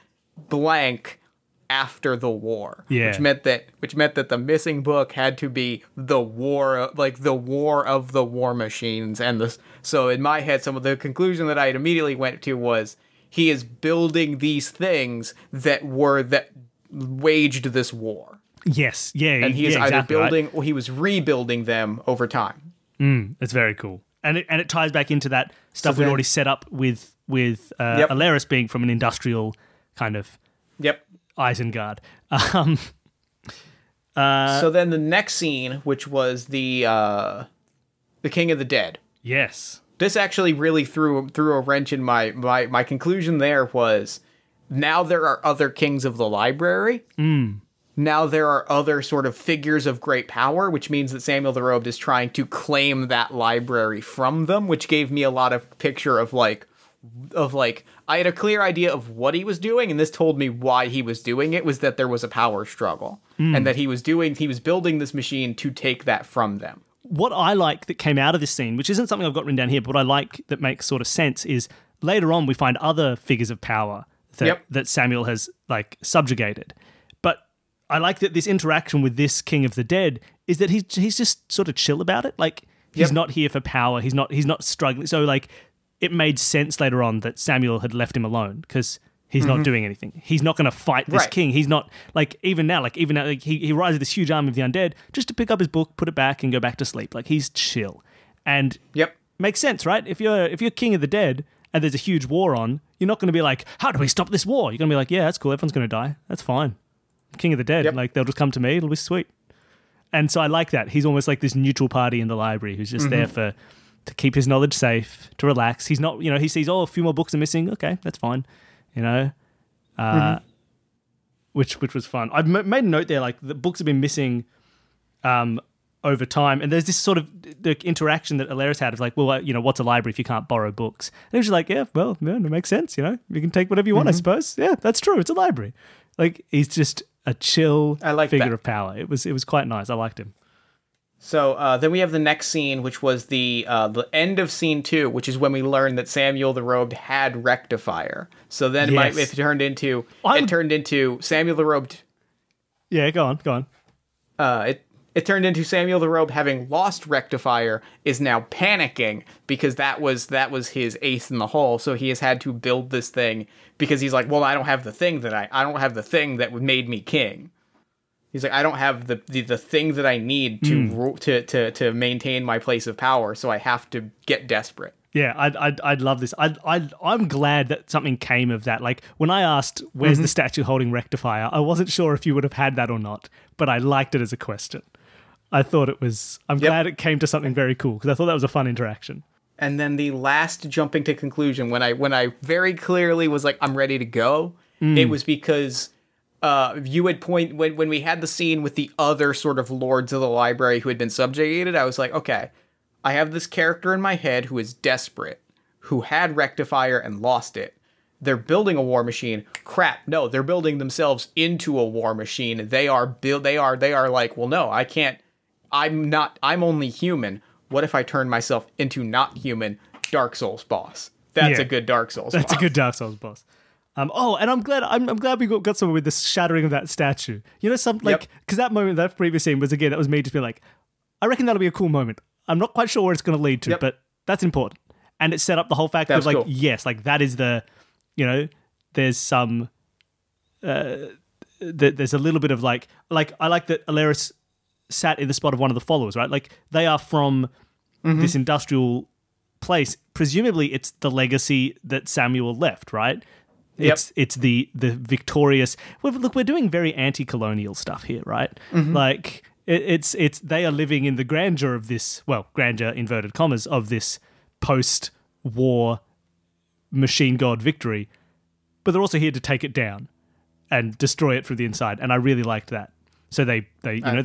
blank after the war, which meant that the missing book had to be the war of the war machines. And so in my head, some of the conclusion that I immediately went to was he is building these things that waged this war. Yes, yeah, and he is either exactly building right. or he was rebuilding them over time. It's very cool, and it ties back into that stuff we'd already set up with Alaris being from an industrial kind of Yep. Isengard. So then the next scene, which was the King of the Dead. Yes. This actually really threw a wrench in my conclusion. There was, now there are other kings of the library. Now there are other sort of figures of great power, which means that Samuel the Robed is trying to claim that library from them, which gave me a lot of picture of like I had a clear idea of what he was doing, and this told me why he was doing it, was that there was a power struggle, and that he was building this machine to take that from them. What I like that came out of this scene, which isn't something I've got written down here, but what I like that makes sort of sense is later on we find other figures of power that Samuel has like subjugated. But I like that this interaction with this King of the Dead is that he's just sort of chill about it. Like he's not here for power. He's not struggling. So like it made sense later on that Samuel had left him alone because he's not doing anything. He's not going to fight this king. He's not like even now he rises this huge army of the undead just to pick up his book, put it back, and go back to sleep. Like he's chill, and makes sense, right? If you're King of the Dead and there's a huge war on, you're not going to be like, how do we stop this war? You're going to be like, yeah, that's cool. Everyone's going to die. That's fine. King of the Dead, like they'll just come to me. It'll be sweet. And so I like that. He's almost like this neutral party in the library who's just there to keep his knowledge safe, to relax. He's not, he sees, a few more books are missing. Okay, that's fine. Which was fun. I've made a note there, like the books have been missing over time, and there's this sort of the interaction that Alaris had of like, well, what's a library if you can't borrow books? And he was like, yeah, well, it makes sense. You can take whatever you want, I suppose. Yeah, that's true. It's a library. Like he's just a chill figure of power. It was quite nice. I liked him. So then we have the next scene, which was the end of scene 2, which is when we learned that Samuel the Robed had Rectifier. So then it turned into Samuel the Robed. Yeah, go on. It turned into Samuel the Robed, having lost Rectifier, is now panicking because that was his ace in the hole. So he has had to build this thing because he's like, well, I don't have the thing that made me king. He's like, I don't have the thing that I need to maintain my place of power, so I have to get desperate. Yeah, I'd love this. I'm glad that something came of that. Like when I asked, "Where's the statue holding Rectifier?" I wasn't sure if you would have had that or not, but I liked it as a question. I thought it was. I'm glad it came to something very cool because I thought that was a fun interaction. And then the last jumping to conclusion when I very clearly was like, I'm ready to go. It was because. You had when we had the scene with the other sort of lords of the library who had been subjugated, I was like, okay, I have this character in my head who is desperate, who had Rectifier and lost it. They're building a war machine. Crap, no, they're building themselves into a war machine. They are like, well, no, I can't. I'm only human. What if I turn myself into not human? Dark Souls boss. That's a good Dark Souls. That's a good Dark Souls boss. And I'm glad we got somewhere with the shattering of that statue. Because that moment, that previous scene was that was me just being like, I reckon that'll be a cool moment. I'm not quite sure where it's going to lead to, but that's important. And it set up the whole fact of like, cool. Yes, like that is the, there's some, there's a little bit of like I like that Alaris sat in the spot of one of the followers, right? Like they are from this industrial place. Presumably, it's the legacy that Samuel left, right? It's the victorious. We're doing very anti-colonial stuff here, right? Like it's they are living in the grandeur of this. Well, grandeur inverted commas of this post-war machine god victory, but they're also here to take it down and destroy it from the inside. And I really liked that. So they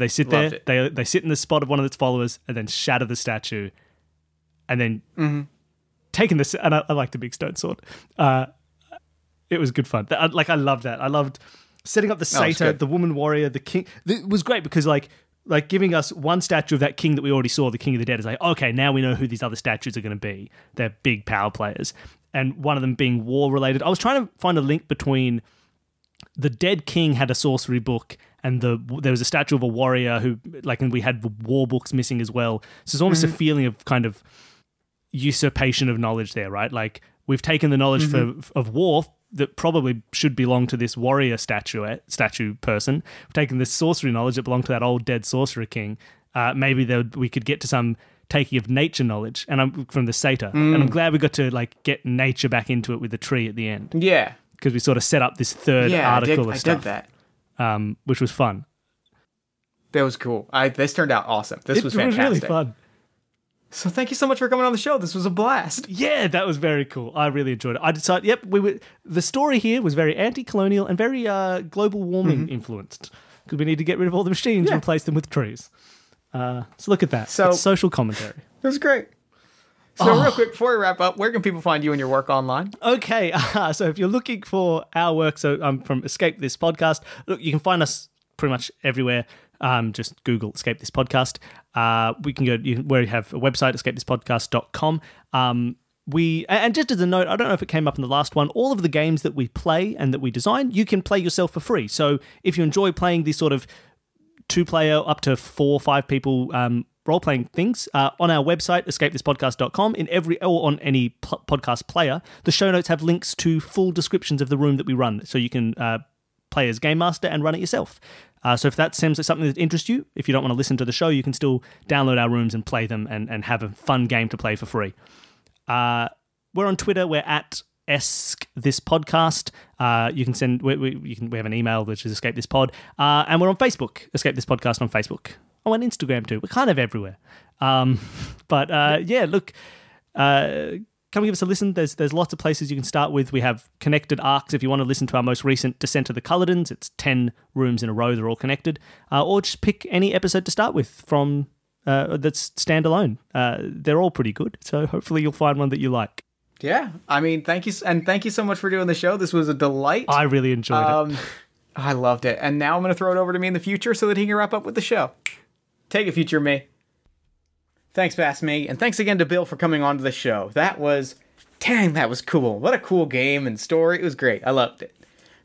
sit there, they sit in the spot of one of its followers, and then shatter the statue, and then taking this. And I like the big stone sword. It was good fun. I loved that. I loved setting up the satyr, the woman warrior, the king. It was great because like giving us one statue of that king that we already saw, the King of the Dead, is like, okay, now we know who these other statues are going to be. They're big power players. And one of them being war related. I was trying to find a link between the dead king had a sorcery book and there was a statue of a warrior who, and we had the war books missing as well. So it's almost a feeling of kind of usurpation of knowledge there, right? Like we've taken the knowledge of war that probably should belong to this warrior statue person. We've taken this sorcery knowledge that belonged to that old dead sorcerer king. Maybe we could get to some taking of nature knowledge, and I'm from the satyr. And I'm glad we got to get nature back into it with the tree at the end. Yeah, because we sort of set up this third article of stuff. I did that. Which was fun. That was cool. This turned out awesome. This was fantastic. It was really fun. So thank you so much for coming on the show. This was a blast. Yeah, that was very cool. I really enjoyed it. I decided, the story here was very anti-colonial and very global warming influenced, because we need to get rid of all the machines and replace them with trees. So look at that. So, it's social commentary. It was great. So real quick, before we wrap up, where can people find you and your work online? Okay, so if you're looking for our work, so I'm from Escape This Podcast. Look, you can find us pretty much everywhere. Just Google Escape This Podcast. We can go, we have a website, escapethispodcast.com. And just as a note, I don't know if it came up in the last one, all of the games that we play and that we design, you can play yourself for free. So if you enjoy playing these sort of 2-player up to 4 or 5 people role-playing things, on our website, escapethispodcast.com, or on any podcast player, the show notes have links to full descriptions of the room that we run, so you can play as Game Master and run it yourself. So if that seems like something that interests you, if you don't want to listen to the show, you can still download our rooms and play them and have a fun game to play for free. We're on Twitter. We're at EscThisPodcast. You can send. We have an email which is Escape This Pod, and we're on Facebook. Escape This Podcast on Facebook. Oh, and Instagram too. We're kind of everywhere. Look. Come give us a listen. There's lots of places you can start with. We have connected arcs if you want to listen to our most recent Descent of the Culledons. It's 10 rooms in a row. They're all connected. Or just pick any episode to start with from that's standalone. They're all pretty good. So hopefully you'll find one that you like. Yeah. I mean, thank you. And thank you so much for doing the show. This was a delight. I really enjoyed it. I loved it. And now I'm going to throw it over to me in the future so that he can wrap up with the show. Take it, future me. Thanks, past me, and thanks again to Bill for coming on to the show. That was cool. What a cool game and story. It was great. I loved it.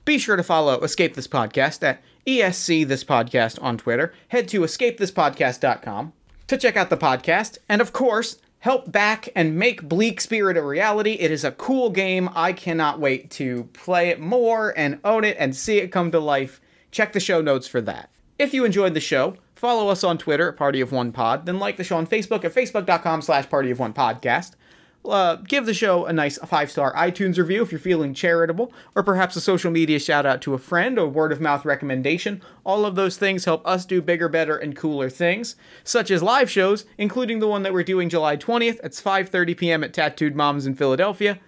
Be sure to follow Escape This Podcast at ESC This Podcast on Twitter. Head to escapethispodcast.com to check out the podcast. And of course, help back and make Bleak Spirit a reality. It is a cool game. I cannot wait to play it more and own it and see it come to life. Check the show notes for that. If you enjoyed the show, follow us on Twitter at Party of One Pod, then like the show on Facebook at facebook.com/partyofonepodcast. Give the show a nice 5-star iTunes review if you're feeling charitable, or perhaps a social media shout out to a friend or word of mouth recommendation. All of those things help us do bigger, better, and cooler things, such as live shows, including the one that we're doing July 20th. It's 5:30 p.m. at Tattooed Moms in Philadelphia.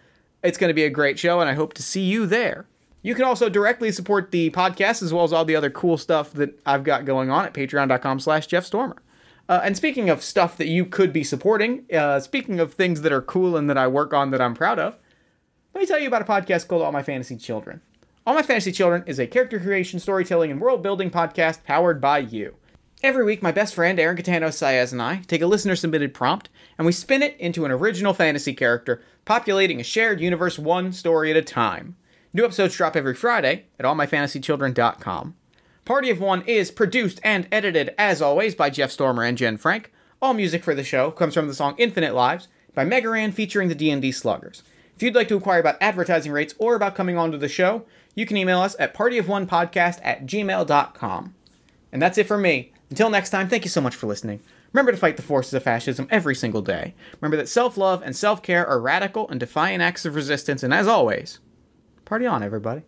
It's going to be a great show, and I hope to see you there. You can also directly support the podcast as well as all the other cool stuff that I've got going on at patreon.com/JeffStormer. And speaking of stuff that you could be supporting, speaking of things that are cool and that I work on that I'm proud of, let me tell you about a podcast called All My Fantasy Children. All My Fantasy Children is a character creation, storytelling, and world-building podcast powered by you. Every week, my best friend, Aaron Catano Saez, and I take a listener-submitted prompt, and we spin it into an original fantasy character, populating a shared universe one story at a time. New episodes drop every Friday at allmyfantasychildren.com. Party of One is produced and edited, as always, by Jeff Stormer and Jen Frank. All music for the show comes from the song Infinite Lives by Megaran featuring the D&D Sluggers. If you'd like to inquire about advertising rates or about coming onto the show, you can email us at partyofonepodcast@gmail.com. And that's it for me. Until next time, thank you so much for listening. Remember to fight the forces of fascism every single day. Remember that self-love and self-care are radical and defiant acts of resistance. And as always, party on, everybody.